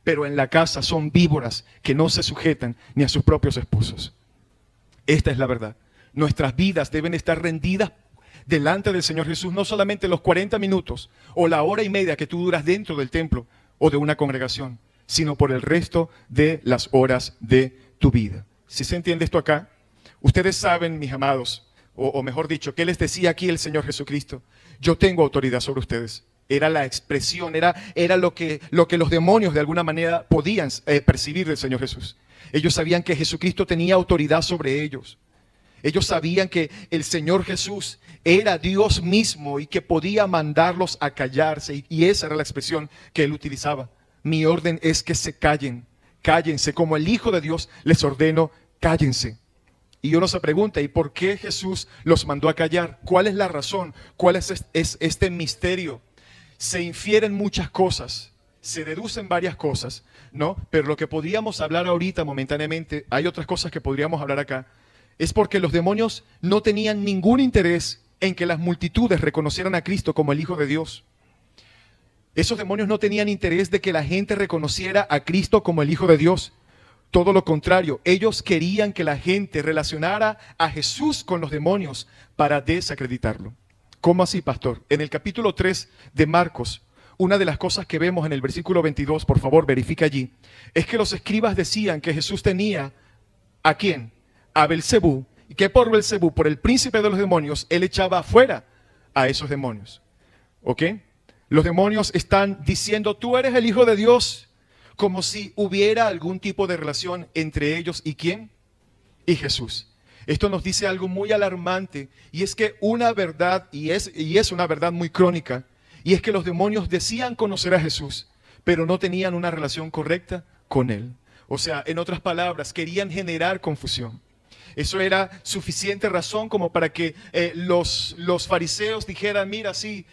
pero en la casa son víboras que no se sujetan ni a sus propios esposos. Esta es la verdad. Nuestras vidas deben estar rendidas delante del Señor Jesús, no solamente los 40 minutos o la hora y media que tú duras dentro del templo o de una congregación, sino por el resto de las horas de tu vida. ¿Sí se entiende esto acá? Ustedes saben, mis amados, o mejor dicho, ¿qué les decía aquí el Señor Jesucristo? Yo tengo autoridad sobre ustedes. Era la expresión, era lo que los demonios de alguna manera podían percibir del Señor Jesús. Ellos sabían que Jesucristo tenía autoridad sobre ellos. Ellos sabían que el Señor Jesús era Dios mismo y que podía mandarlos a callarse. Y esa era la expresión que él utilizaba. Mi orden es que se callen, cállense. Como el Hijo de Dios les ordeno, cállense. Y uno se pregunta, ¿y por qué Jesús los mandó a callar? ¿Cuál es la razón? ¿Cuál es este misterio? Se infieren muchas cosas, se deducen varias cosas, ¿no? Pero lo que podríamos hablar ahorita momentáneamente, hay otras cosas que podríamos hablar acá, es porque los demonios no tenían ningún interés en que las multitudes reconocieran a Cristo como el Hijo de Dios. Esos demonios no tenían interés de que la gente reconociera a Cristo como el Hijo de Dios. Todo lo contrario, ellos querían que la gente relacionara a Jesús con los demonios para desacreditarlo. ¿Cómo así, pastor? En el capítulo 3 de Marcos, una de las cosas que vemos en el versículo 22, por favor, verifica allí, es que los escribas decían que Jesús tenía, ¿a quién? A Belcebú, y que por Belcebú, por el príncipe de los demonios, él echaba afuera a esos demonios. ¿Ok? Los demonios están diciendo, tú eres el Hijo de Dios, como si hubiera algún tipo de relación entre ellos y ¿quién? Y Jesús. Esto nos dice algo muy alarmante, y es que una verdad, y es una verdad muy crónica, y es que los demonios decían conocer a Jesús, pero no tenían una relación correcta con Él. O sea, en otras palabras, querían generar confusión. Eso era suficiente razón como para que los fariseos dijeran, mira, sí,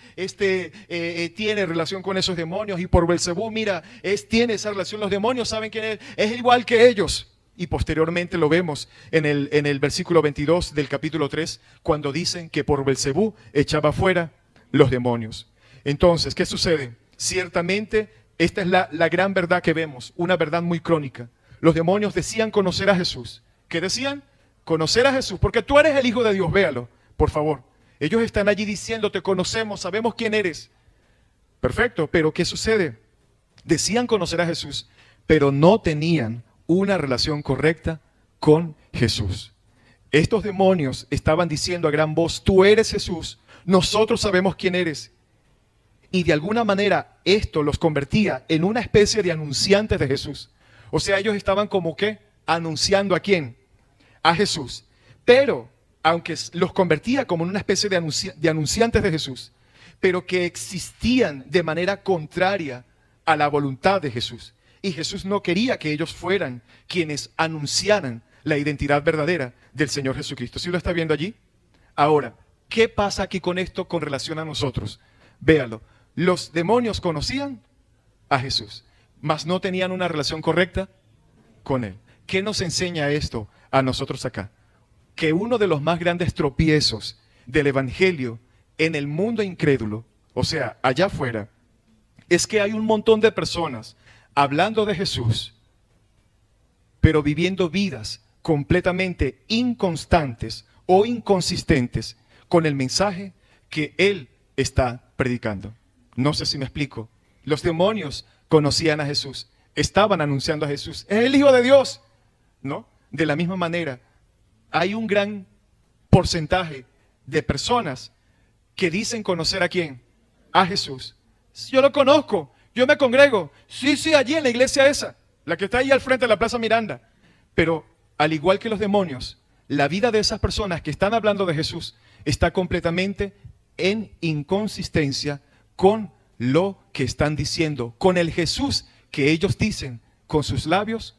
tiene relación con esos demonios, y por Belcebú, mira, tiene esa relación, los demonios saben que es igual que ellos. Y posteriormente lo vemos en el versículo 22 del capítulo 3, cuando dicen que por Belcebú echaba fuera los demonios. Entonces, ¿qué sucede? Ciertamente, esta es la gran verdad que vemos, una verdad muy crónica. Los demonios decían conocer a Jesús. ¿Qué decían? Conocer a Jesús, porque tú eres el Hijo de Dios, véalo, por favor. Ellos están allí diciendo, te conocemos, sabemos quién eres. Perfecto, pero ¿qué sucede? Decían conocer a Jesús, pero no tenían una relación correcta con Jesús. Estos demonios estaban diciendo a gran voz, tú eres Jesús, nosotros sabemos quién eres. y de alguna manera esto los convertía en una especie de anunciantes de Jesús. O sea, ellos estaban como que anunciando ¿a quién? A Jesús. Pero, aunque los convertía como en una especie de anunciantes de Jesús, pero que existían de manera contraria a la voluntad de Jesús. Y Jesús no quería que ellos fueran quienes anunciaran la identidad verdadera del Señor Jesucristo. ¿Sí lo está viendo allí? Ahora, ¿qué pasa aquí con esto con relación a nosotros? Véalo. Los demonios conocían a Jesús, mas no tenían una relación correcta con Él. ¿Qué nos enseña esto a nosotros acá? Que uno de los más grandes tropiezos del Evangelio en el mundo incrédulo, o sea, allá afuera, es que hay un montón de personas hablando de Jesús, pero viviendo vidas completamente inconstantes o inconsistentes con el mensaje que Él está predicando. No sé si me explico. Los demonios conocían a Jesús, estaban anunciando a Jesús. Es el Hijo de Dios, ¿no? De la misma manera, hay un gran porcentaje de personas que dicen conocer ¿a quién? A Jesús. Yo lo conozco, yo me congrego. Sí, allí en la iglesia esa, la que está ahí al frente de la Plaza Miranda. Pero al igual que los demonios, la vida de esas personas que están hablando de Jesús está completamente en inconsistencia con lo que están diciendo, con el Jesús que ellos dicen con sus labios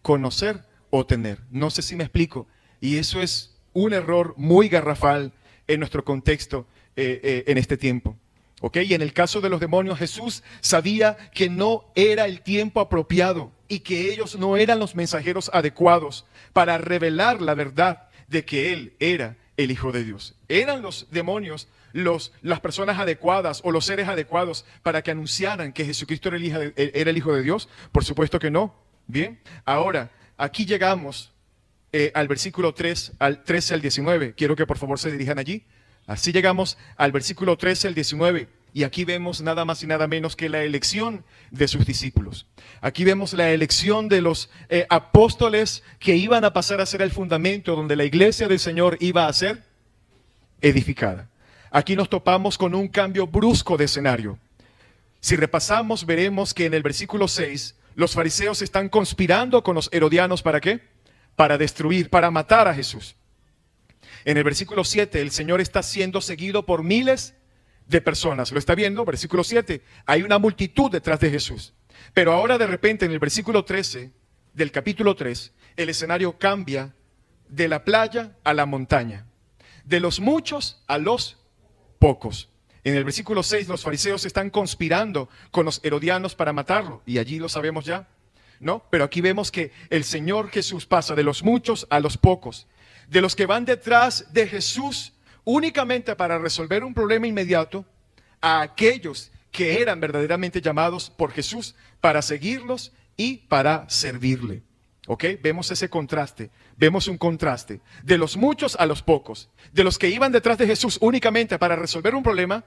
conocer o tener. No sé si me explico. Y eso es un error muy garrafal en nuestro contexto en este tiempo. ¿Ok? Y en el caso de los demonios, Jesús sabía que no era el tiempo apropiado y que ellos no eran los mensajeros adecuados para revelar la verdad de que Él era el Hijo de Dios. ¿Eran los demonios las personas adecuadas o los seres adecuados para que anunciaran que Jesucristo era el Hijo de Dios? Por supuesto que no. Bien, ahora aquí llegamos al versículo 3, al 13 al 19. Quiero que por favor se dirijan allí. Así llegamos al versículo 13 al 19. Y aquí vemos nada más y nada menos que la elección de sus discípulos. Aquí vemos la elección de los apóstoles que iban a pasar a ser el fundamento donde la iglesia del Señor iba a ser edificada. Aquí nos topamos con un cambio brusco de escenario. Si repasamos, veremos que en el versículo 6, los fariseos están conspirando con los herodianos, ¿para qué? Para destruir, para matar a Jesús. En el versículo 7, el Señor está siendo seguido por miles de personas. ¿Lo está viendo? Versículo 7, hay una multitud detrás de Jesús. Pero ahora de repente en el versículo 13 del capítulo 3, el escenario cambia de la playa a la montaña, de los muchos a los pocos. En el versículo 6, los fariseos están conspirando con los herodianos para matarlo, y allí lo sabemos ya, ¿no? Pero aquí vemos que el Señor Jesús pasa de los muchos a los pocos, de los que van detrás de Jesús únicamente para resolver un problema inmediato, a aquellos que eran verdaderamente llamados por Jesús para seguirlos y para servirle. ¿Ok? Vemos ese contraste, vemos un contraste de los muchos a los pocos, de los que iban detrás de Jesús únicamente para resolver un problema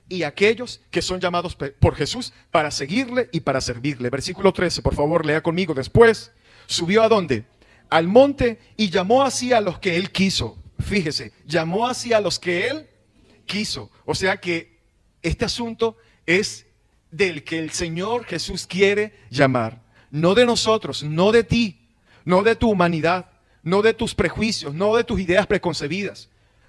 y aquellos que son llamados por Jesús para seguirle y para servirle. Versículo 13, por favor, lea conmigo. Después, ¿subió a dónde? Al monte y llamó así a los que Él quiso. Fíjese, llamó así a los que Él quiso. O sea que este asunto es del que el Señor Jesús quiere llamar. No de nosotros, no de ti, no de tu humanidad, no de tus prejuicios, no de tus ideas preconcebidas.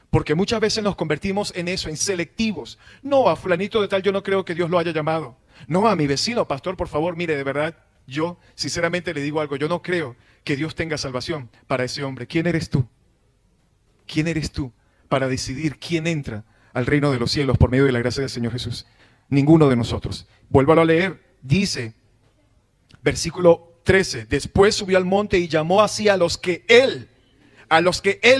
Porque muchas veces nos convertimos en eso, en selectivos. No, a fulanito de tal yo no creo que Dios lo haya llamado. No, a mi vecino, pastor, por favor, mire, de verdad, yo sinceramente le digo algo. Yo no creo que Dios tenga salvación para ese hombre. ¿Quién eres tú? ¿Quién eres tú para decidir quién entra al reino de los cielos por medio de la gracia del Señor Jesús? Ninguno de nosotros. Vuélvalo a leer. Dice, versículo 13, después subió al monte y llamó así a los que Él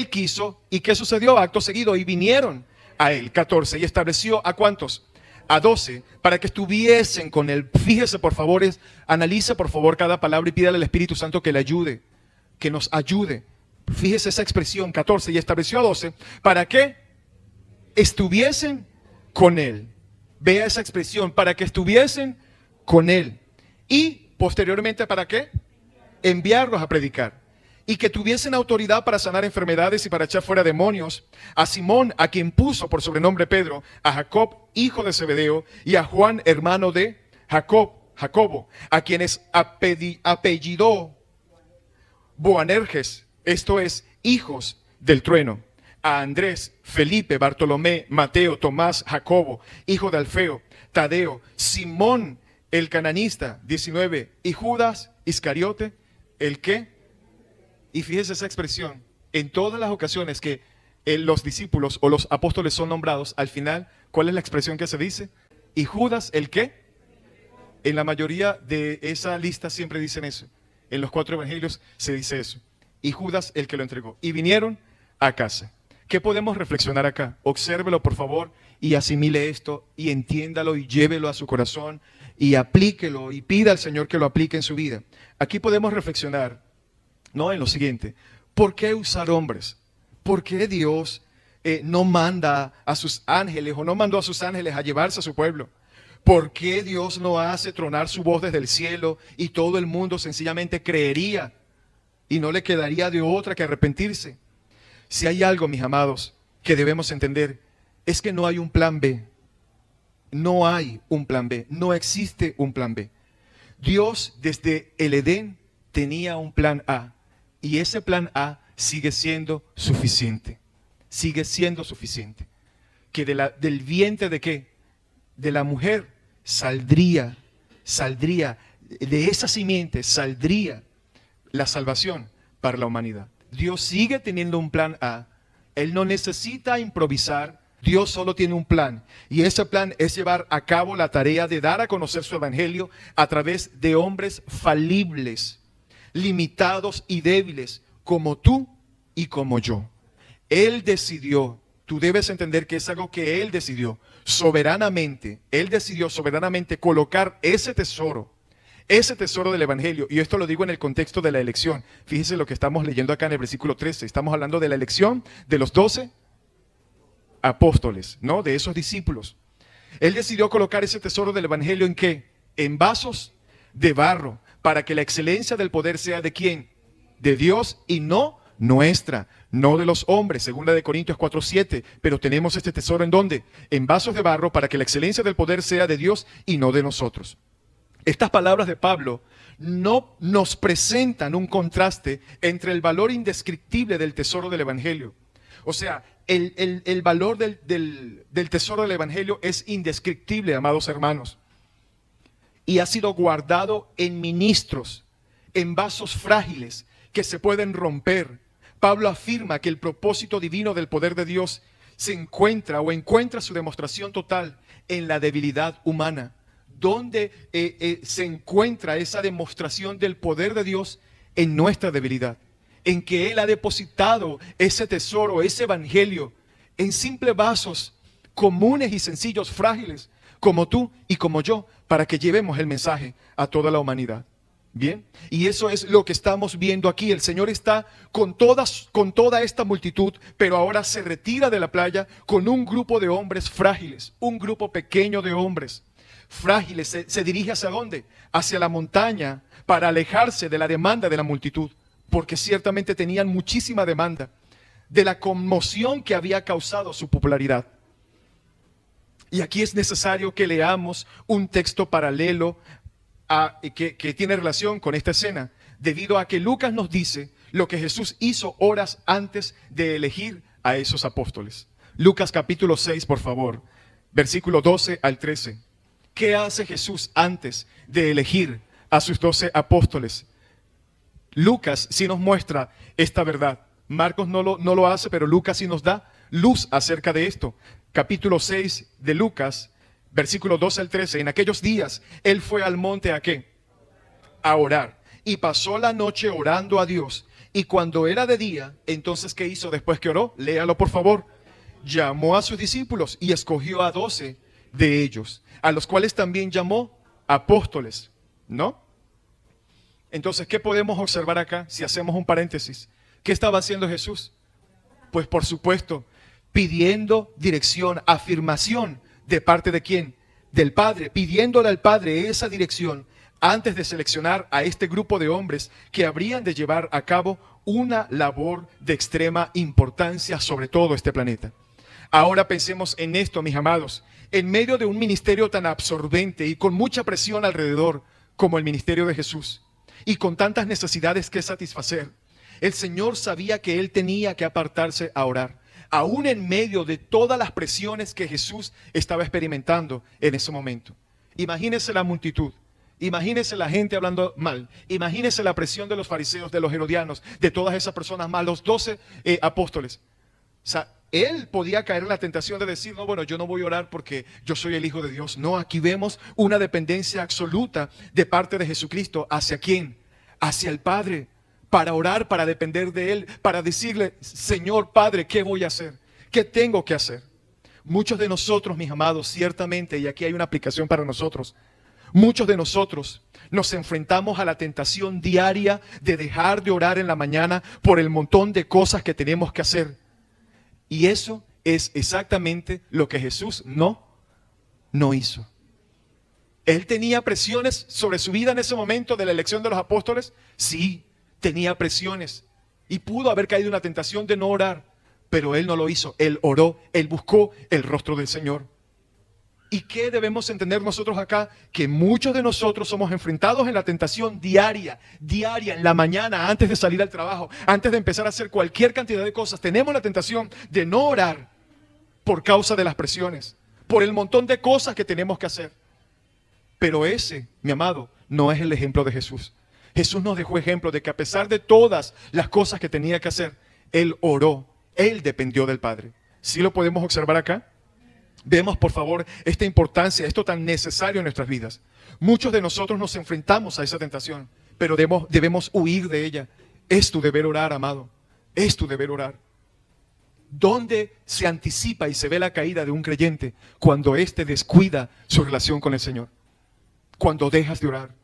quiso. ¿Y qué sucedió? Acto seguido, y vinieron a Él. 14, y estableció ¿a cuántos? A 12, para que estuviesen con Él. Fíjese, por favor, analice por favor cada palabra y pídale al Espíritu Santo que le ayude, que nos ayude. Fíjese esa expresión, 14, y estableció a 12, para que estuviesen con Él. Vea esa expresión, para que estuviesen con Él. Y posteriormente, ¿para qué? Enviarlos a predicar. y que tuviesen autoridad para sanar enfermedades y para echar fuera demonios, a Simón, a quien puso por sobrenombre Pedro, a Jacob, hijo de Zebedeo, y a Juan, hermano de Jacobo, a quienes apellidó Boanerges, esto es, hijos del trueno, a Andrés, Felipe, Bartolomé, Mateo, Tomás, Jacobo, hijo de Alfeo, Tadeo, Simón el cananista, 19, y Judas Iscariote, el que, y fíjese esa expresión, en todas las ocasiones que los discípulos o los apóstoles son nombrados, al final, ¿cuál es la expresión que se dice? Y Judas el que, en la mayoría de esa lista siempre dicen eso, en los 4 evangelios se dice eso, y Judas el que lo entregó, y vinieron a casa. ¿Qué podemos reflexionar acá? Obsérvelo por favor y asimile esto y entiéndalo y llévelo a su corazón y aplíquelo y pida al Señor que lo aplique en su vida. Aquí podemos reflexionar, ¿no? En lo siguiente, ¿por qué usar hombres? ¿Por qué Dios no manda a sus ángeles o no mandó a sus ángeles a llevarse a su pueblo? ¿Por qué Dios no hace tronar su voz desde el cielo y todo el mundo sencillamente creería y no le quedaría de otra que arrepentirse? Si hay algo, mis amados, que debemos entender, es que no hay un plan B. No hay un plan B. No existe un plan B. Dios desde el Edén tenía un plan A. Y ese plan A sigue siendo suficiente. Sigue siendo suficiente. Que del vientre de qué? De la mujer saldría, de esa simiente saldría la salvación para la humanidad. Dios sigue teniendo un plan A. Él no necesita improvisar. Dios solo tiene un plan. Y ese plan es llevar a cabo la tarea de dar a conocer su evangelio a través de hombres falibles, limitados y débiles, como tú y como yo. Él decidió, tú debes entender que es algo que Él decidió soberanamente. Él decidió soberanamente colocar ese tesoro del evangelio, y esto lo digo en el contexto de la elección. Fíjese lo que estamos leyendo acá en el versículo 13. Estamos hablando de la elección de los 12 apóstoles, ¿no? De esos discípulos. Él decidió colocar ese tesoro del evangelio ¿en qué? En vasos de barro, para que la excelencia del poder sea ¿de quién? De Dios y no nuestra, no de los hombres, según la de Corintios 4:7. Pero tenemos este tesoro ¿en dónde? En vasos de barro, para que la excelencia del poder sea de Dios y no de nosotros. Estas palabras de Pablo no nos presentan un contraste entre el valor indescriptible del tesoro del evangelio. O sea, el valor del tesoro del evangelio es indescriptible, amados hermanos. Y ha sido guardado en ministros, en vasos frágiles que se pueden romper. Pablo afirma que el propósito divino del poder de Dios se encuentra su demostración total en la debilidad humana. ¿Dónde se encuentra esa demostración del poder de Dios? En nuestra debilidad, en que Él ha depositado ese tesoro, ese evangelio, en simples vasos comunes y sencillos, frágiles, como tú y como yo, para que llevemos el mensaje a toda la humanidad. Bien, y eso es lo que estamos viendo aquí. El Señor está con toda esta multitud, pero ahora se retira de la playa con un grupo de hombres frágiles, un grupo pequeño de hombres frágiles. Se dirige ¿hacia dónde? Hacia la montaña, para alejarse de la demanda de la multitud, porque ciertamente tenían muchísima demanda, de la conmoción que había causado su popularidad. Y aquí es necesario que leamos un texto paralelo que tiene relación con esta escena, debido a que Lucas nos dice lo que Jesús hizo horas antes de elegir a esos apóstoles. Lucas capítulo 6, por favor, versículo 12 al 13. ¿Qué hace Jesús antes de elegir a sus 12 apóstoles? Lucas sí nos muestra esta verdad. Marcos no lo hace, pero Lucas sí nos da luz acerca de esto. Capítulo 6 de Lucas, versículo 12 al 13. En aquellos días, Él fue al monte ¿a qué? A orar. Y pasó la noche orando a Dios. Y cuando era de día, entonces ¿qué hizo después que oró? Léalo por favor. Llamó a sus discípulos y escogió a 12 de ellos, a los cuales también llamó apóstoles, ¿no? Entonces, ¿qué podemos observar acá si hacemos un paréntesis? ¿Qué estaba haciendo Jesús? Pues por supuesto, pidiendo dirección, afirmación, ¿de parte de quién? Del Padre, pidiéndole al Padre esa dirección antes de seleccionar a este grupo de hombres que habrían de llevar a cabo una labor de extrema importancia sobre todo este planeta. Ahora pensemos en esto, mis amados. En medio de un ministerio tan absorbente y con mucha presión alrededor como el ministerio de Jesús, y con tantas necesidades que satisfacer, el Señor sabía que Él tenía que apartarse a orar, aún en medio de todas las presiones que Jesús estaba experimentando en ese momento. Imagínese la multitud, imagínese la gente hablando mal, imagínese la presión de los fariseos, de los herodianos, de todas esas personas mal, los 12 apóstoles. O sea, él podía caer en la tentación de decir, no, bueno, yo no voy a orar porque yo soy el Hijo de Dios. No, aquí vemos una dependencia absoluta de parte de Jesucristo. ¿Hacia quién? Hacia el Padre. Para orar, para depender de Él, para decirle, Señor Padre, ¿qué voy a hacer? ¿Qué tengo que hacer? Muchos de nosotros, mis amados, ciertamente, y aquí hay una aplicación para nosotros, muchos de nosotros nos enfrentamos a la tentación diaria de dejar de orar en la mañana por el montón de cosas que tenemos que hacer. Y eso es exactamente lo que Jesús no hizo. ¿Él tenía presiones sobre su vida en ese momento de la elección de los apóstoles? Sí, tenía presiones. Y pudo haber caído en la tentación de no orar. Pero Él no lo hizo. Él oró, Él buscó el rostro del Señor. ¿Y qué debemos entender nosotros acá? Que muchos de nosotros somos enfrentados en la tentación diaria, en la mañana, antes de salir al trabajo, antes de empezar a hacer cualquier cantidad de cosas. Tenemos la tentación de no orar por causa de las presiones, por el montón de cosas que tenemos que hacer. Pero ese, mi amado, no es el ejemplo de Jesús. Jesús nos dejó ejemplo de que a pesar de todas las cosas que tenía que hacer, Él oró, Él dependió del Padre. ¿Sí lo podemos observar acá? Vemos, por favor, esta importancia, esto tan necesario en nuestras vidas. Muchos de nosotros nos enfrentamos a esa tentación, pero debemos huir de ella. Es tu deber orar, amado. Es tu deber orar. ¿Dónde se anticipa y se ve la caída de un creyente? Cuando éste descuida su relación con el Señor. Cuando dejas de orar.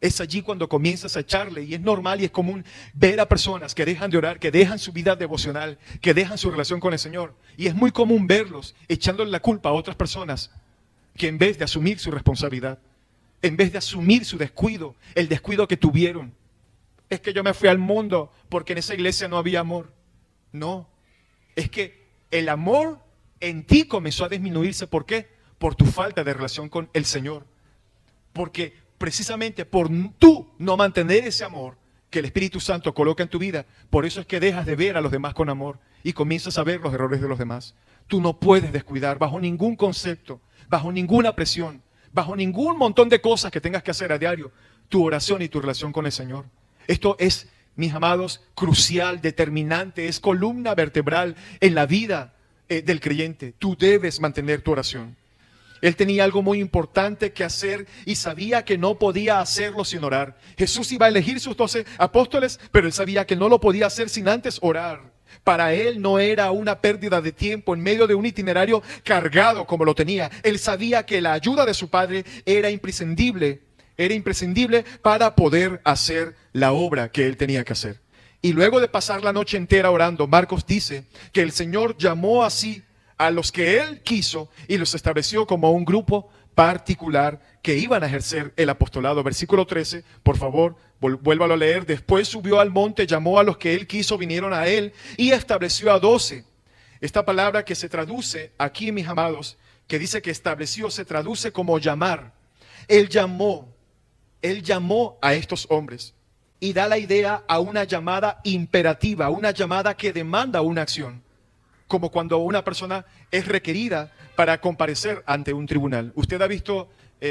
Es allí cuando comienzas a echarle, y es normal y es común ver a personas que dejan de orar, que dejan su vida devocional, que dejan su relación con el Señor. Y es muy común verlos echándole la culpa a otras personas que en vez de asumir su responsabilidad, en vez de asumir su descuido, el descuido que tuvieron. Es que yo me fui al mundo porque en esa iglesia no había amor. No, es que el amor en ti comenzó a disminuirse. ¿Por qué? Por tu falta de relación con el Señor. Porque precisamente por tú no mantener ese amor que el Espíritu Santo coloca en tu vida, por eso es que dejas de ver a los demás con amor y comienzas a ver los errores de los demás. Tú no puedes descuidar bajo ningún concepto, bajo ninguna presión, bajo ningún montón de cosas que tengas que hacer a diario, tu oración y tu relación con el Señor. Esto es, mis amados, crucial, determinante, es columna vertebral en la vida del creyente. Tú debes mantener tu oración. Él tenía algo muy importante que hacer y sabía que no podía hacerlo sin orar. Jesús iba a elegir sus 12 apóstoles, pero él sabía que no lo podía hacer sin antes orar. Para él no era una pérdida de tiempo en medio de un itinerario cargado como lo tenía. Él sabía que la ayuda de su Padre era imprescindible para poder hacer la obra que él tenía que hacer. Y luego de pasar la noche entera orando, Marcos dice que el Señor llamó así a los que Él quiso y los estableció como un grupo particular que iban a ejercer el apostolado. Versículo 13, por favor, vuélvalo a leer. Después subió al monte, llamó a los que Él quiso, vinieron a Él y estableció a 12. Esta palabra que se traduce aquí, mis amados, que dice que estableció, se traduce como llamar. Él llamó a estos hombres y da la idea a una llamada imperativa, una llamada que demanda una acción. Como cuando una persona es requerida para comparecer ante un tribunal. Usted ha visto,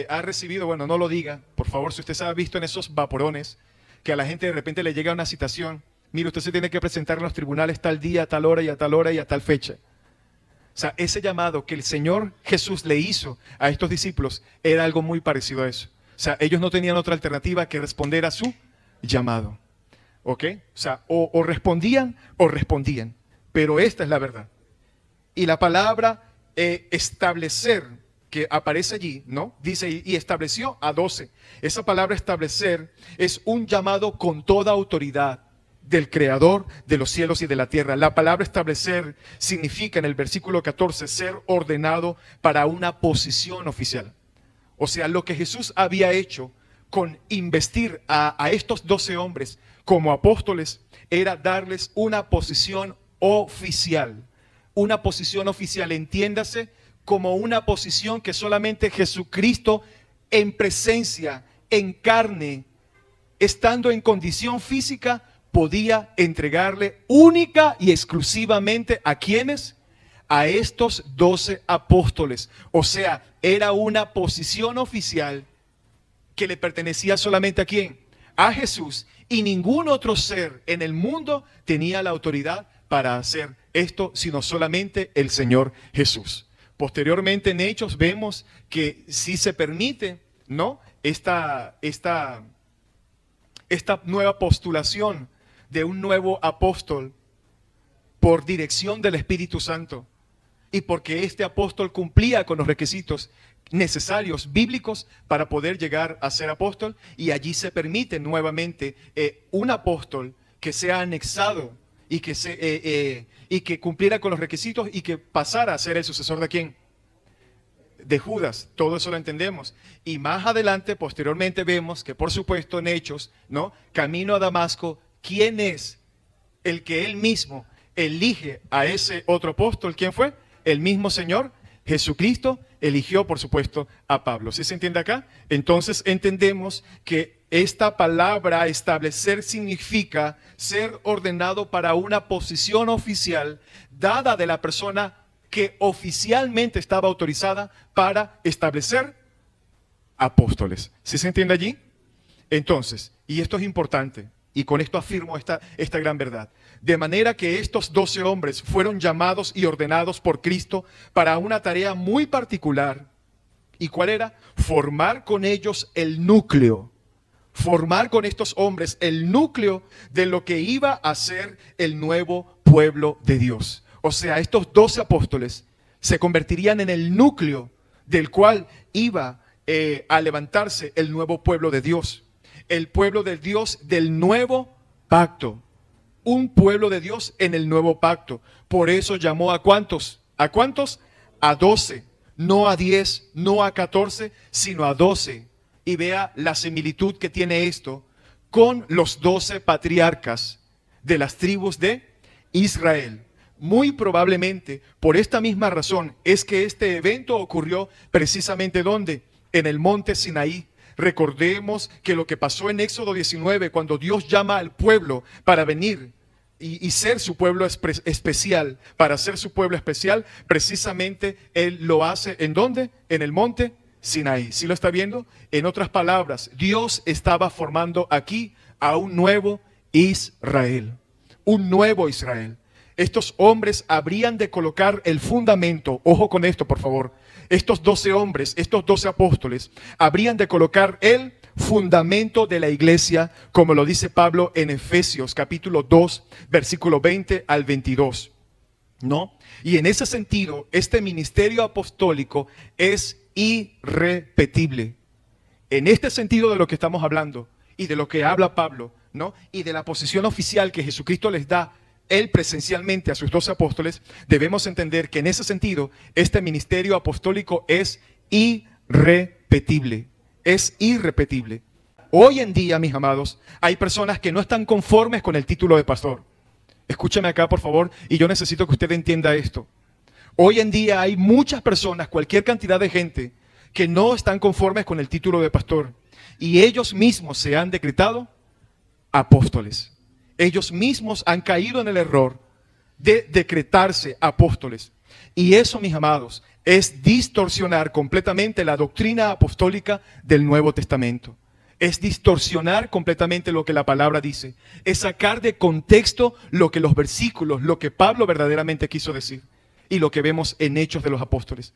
ha recibido, bueno, no lo diga, por favor, si usted se ha visto en esos vaporones, que a la gente de repente le llega una citación, mire, usted se tiene que presentar en los tribunales tal día, a tal hora y a tal hora y a tal fecha. O sea, ese llamado que el Señor Jesús le hizo a estos discípulos era algo muy parecido a eso. O sea, ellos no tenían otra alternativa que responder a su llamado. ¿Ok? O sea, o respondían o respondían. Pero esta es la verdad. Y la palabra establecer, que aparece allí, ¿no? Dice, y estableció a 12. Esa palabra establecer es un llamado con toda autoridad del Creador de los cielos y de la tierra. La palabra establecer significa en el versículo 14 ser ordenado para una posición oficial. O sea, lo que Jesús había hecho con investir a estos 12 hombres como apóstoles era darles una posición oficial. Una posición oficial, entiéndase, como una posición que solamente Jesucristo en presencia, en carne, estando en condición física, podía entregarle única y exclusivamente ¿a quiénes? A estos 12 apóstoles. O sea, era una posición oficial que le pertenecía solamente ¿a quién? A Jesús, y ningún otro ser en el mundo tenía la autoridad para hacer esto, sino solamente el Señor Jesús. Posteriormente en Hechos vemos que sí se permite, ¿no? Esta nueva postulación de un nuevo apóstol por dirección del Espíritu Santo, y porque este apóstol cumplía con los requisitos necesarios bíblicos para poder llegar a ser apóstol, y allí se permite nuevamente un apóstol que sea anexado y que cumpliera con los requisitos y que pasara a ser el sucesor de ¿quién? De Judas. Todo eso lo entendemos. Y más adelante, posteriormente, vemos que por supuesto en Hechos, ¿no? Camino a Damasco, ¿quién es el que él mismo elige a ese otro apóstol? ¿Quién fue? El mismo Señor Jesucristo eligió, por supuesto, a Pablo. ¿Sí se entiende acá? Entonces entendemos que esta palabra establecer significa ser ordenado para una posición oficial dada de la persona que oficialmente estaba autorizada para establecer apóstoles. ¿Sí se entiende allí? Entonces, y esto es importante, y con esto afirmo esta gran verdad. De manera que estos 12 hombres fueron llamados y ordenados por Cristo para una tarea muy particular. ¿Y cuál era? Formar con ellos el núcleo. Formar con estos hombres el núcleo de lo que iba a ser el nuevo pueblo de Dios. O sea, estos 12 apóstoles se convertirían en el núcleo del cual iba a levantarse el nuevo pueblo de Dios. El pueblo de Dios del nuevo pacto. Un pueblo de Dios en el nuevo pacto. Por eso llamó ¿a cuántos? ¿A cuántos? A 12. No a 10, no a 14, sino a 12. Y vea la similitud que tiene esto con los 12 patriarcas de las tribus de Israel. Muy probablemente, por esta misma razón, es que este evento ocurrió precisamente ¿dónde? En el monte Sinaí. Recordemos que lo que pasó en Éxodo 19, cuando Dios llama al pueblo para venir y ser su pueblo especial, para ser su pueblo especial, precisamente Él lo hace ¿en dónde? En el monte Sinaí. ¿Sí lo está viendo? En otras palabras, Dios estaba formando aquí a un nuevo Israel. Un nuevo Israel. Estos hombres habrían de colocar el fundamento, ojo con esto por favor, estos 12 hombres, estos 12 apóstoles, habrían de colocar el fundamento de la iglesia, como lo dice Pablo en Efesios capítulo 2, versículo 20 al 22, ¿no? Y en ese sentido, este ministerio apostólico es irrepetible. En este sentido de lo que estamos hablando y de lo que habla Pablo, ¿no? Y de la posición oficial que Jesucristo les da Él presencialmente a sus 12 apóstoles, debemos entender que en ese sentido, este ministerio apostólico es irrepetible. Es irrepetible. Hoy en día, mis amados, hay personas que no están conformes con el título de pastor. Escúchame acá, por favor, y yo necesito que usted entienda esto. Hoy en día hay muchas personas, cualquier cantidad de gente, que no están conformes con el título de pastor. Y ellos mismos se han decretado apóstoles. Ellos mismos han caído en el error de decretarse apóstoles. Y eso, mis amados, es distorsionar completamente la doctrina apostólica del Nuevo Testamento. Es distorsionar completamente lo que la palabra dice. Es sacar de contexto lo que los versículos, lo que Pablo verdaderamente quiso decir. Y lo que vemos en Hechos de los Apóstoles.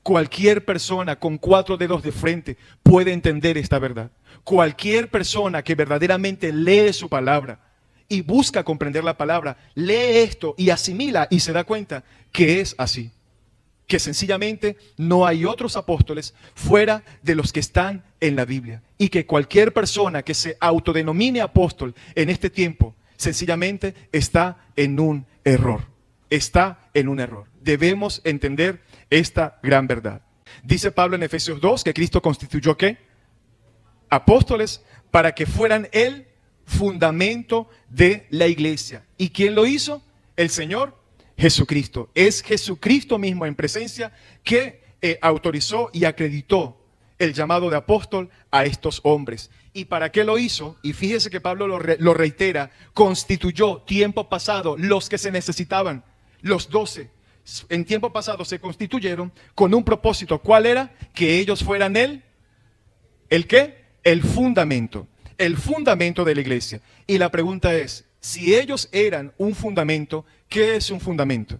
Cualquier persona con 4 dedos de frente puede entender esta verdad. Cualquier persona que verdaderamente lee su palabra y busca comprender la palabra, lee esto y asimila y se da cuenta que es así. Que sencillamente no hay otros apóstoles fuera de los que están en la Biblia. Y que cualquier persona que se autodenomine apóstol en este tiempo, sencillamente está en un error. Está en un error. Debemos entender esta gran verdad. Dice Pablo en Efesios 2 que Cristo constituyó ¿qué? Apóstoles para que fueran el fundamento de la iglesia. ¿Y quién lo hizo? El Señor Jesucristo. Es Jesucristo mismo en presencia que autorizó y acreditó el llamado de apóstol a estos hombres. ¿Y para qué lo hizo? Y fíjese que Pablo lo reitera, constituyó tiempo pasado los que se necesitaban, los 12. En tiempo pasado se constituyeron con un propósito. ¿Cuál era? Que ellos fueran ¿el qué? El fundamento de la iglesia. Y la pregunta es, si ellos eran un fundamento, ¿qué es un fundamento?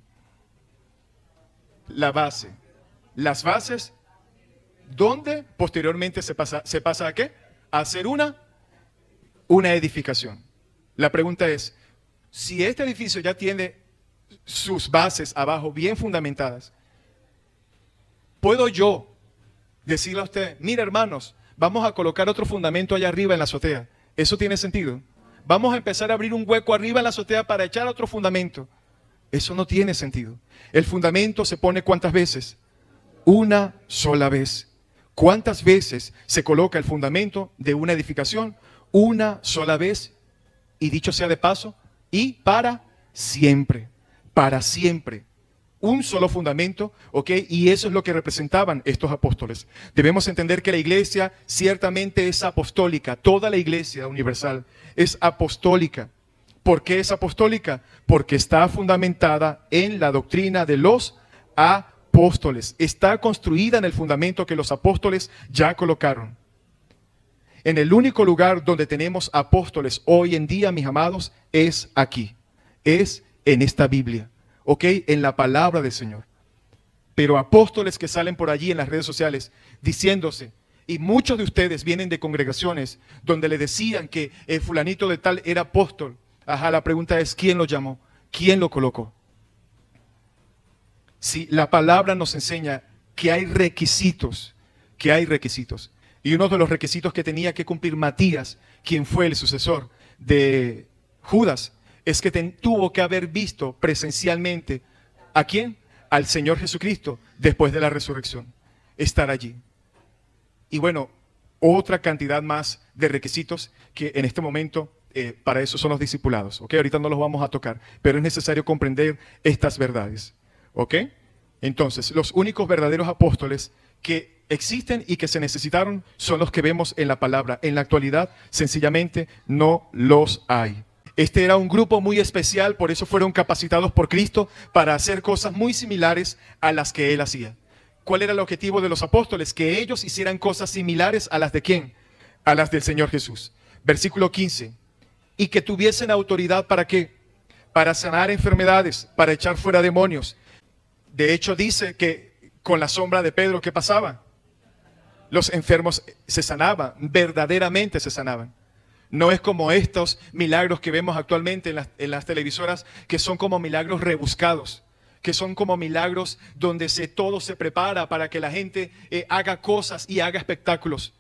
La base. Las bases, donde posteriormente se pasa ¿a qué? A hacer una edificación. La pregunta es, si este edificio ya tiene sus bases abajo bien fundamentadas, ¿puedo yo decirle a usted, mira hermanos, vamos a colocar otro fundamento allá arriba en la azotea? ¿Eso tiene sentido? Vamos a empezar a abrir un hueco arriba en la azotea para echar otro fundamento. Eso no tiene sentido. El fundamento se pone ¿cuántas veces? Una sola vez. ¿Cuántas veces se coloca el fundamento de una edificación? Una sola vez. Y dicho sea de paso, y para siempre. Para siempre. Un solo fundamento, ¿ok? Y eso es lo que representaban estos apóstoles. Debemos entender que la iglesia ciertamente es apostólica. Toda la iglesia universal es apostólica. ¿Por qué es apostólica? Porque está fundamentada en la doctrina de los apóstoles. Está construida en el fundamento que los apóstoles ya colocaron. En el único lugar donde tenemos apóstoles hoy en día, mis amados, es aquí. Es en esta Biblia, ¿ok? En la palabra del Señor. Pero apóstoles que salen por allí en las redes sociales diciéndose, y muchos de ustedes vienen de congregaciones donde le decían que el fulanito de tal era apóstol. Ajá, la pregunta es, ¿quién lo llamó? ¿Quién lo colocó? Si la palabra nos enseña que hay requisitos, y uno de los requisitos que tenía que cumplir Matías, quien fue el sucesor de Judas, es que tuvo que haber visto presencialmente ¿a quién? Al Señor Jesucristo después de la resurrección, estar allí. Y bueno, otra cantidad más de requisitos que en este momento para eso son los discipulados, ¿ok? Ahorita no los vamos a tocar, pero es necesario comprender estas verdades, ¿ok? Entonces, los únicos verdaderos apóstoles que existen y que se necesitaron son los que vemos en la palabra. En la actualidad, sencillamente, no los hay. Este era un grupo muy especial, por eso fueron capacitados por Cristo para hacer cosas muy similares a las que Él hacía. ¿Cuál era el objetivo de los apóstoles? Que ellos hicieran cosas similares a las de ¿quién? A las del Señor Jesús. Versículo 15. Y que tuviesen autoridad ¿para qué? Para sanar enfermedades, para echar fuera demonios. De hecho, dice que con la sombra de Pedro, ¿qué pasaba? Los enfermos se sanaban, verdaderamente se sanaban. No es como estos milagros que vemos actualmente en las televisoras, que son como milagros rebuscados, que son como milagros donde todo se prepara para que la gente haga cosas y haga espectáculos.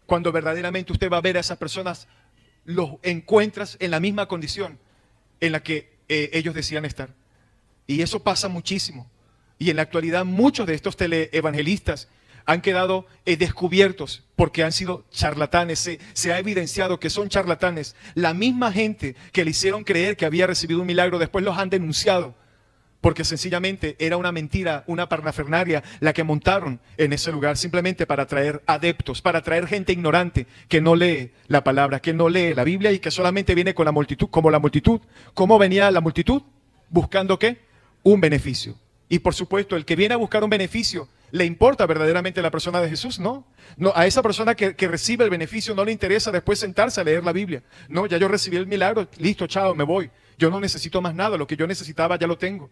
Cuando verdaderamente usted va a ver a esas personas, los encuentras en la misma condición en la que ellos decían estar. Y eso pasa muchísimo. Y en la actualidad muchos de estos teleevangelistas han quedado descubiertos porque han sido charlatanes. Se ha evidenciado que son charlatanes. La misma gente que le hicieron creer que había recibido un milagro, después los han denunciado porque sencillamente era una mentira, una parafernalia la que montaron en ese lugar simplemente para atraer adeptos, para atraer gente ignorante que no lee la palabra, que no lee la Biblia y que solamente viene con la multitud, como la multitud. ¿Cómo venía la multitud? ¿Buscando qué? Un beneficio. Y por supuesto, el que viene a buscar un beneficio, ¿le importa verdaderamente la persona de Jesús? No. A esa persona que recibe el beneficio no le interesa después sentarse a leer la Biblia. No, ya yo recibí el milagro, listo, chao, me voy. Yo no necesito más nada, lo que yo necesitaba ya lo tengo.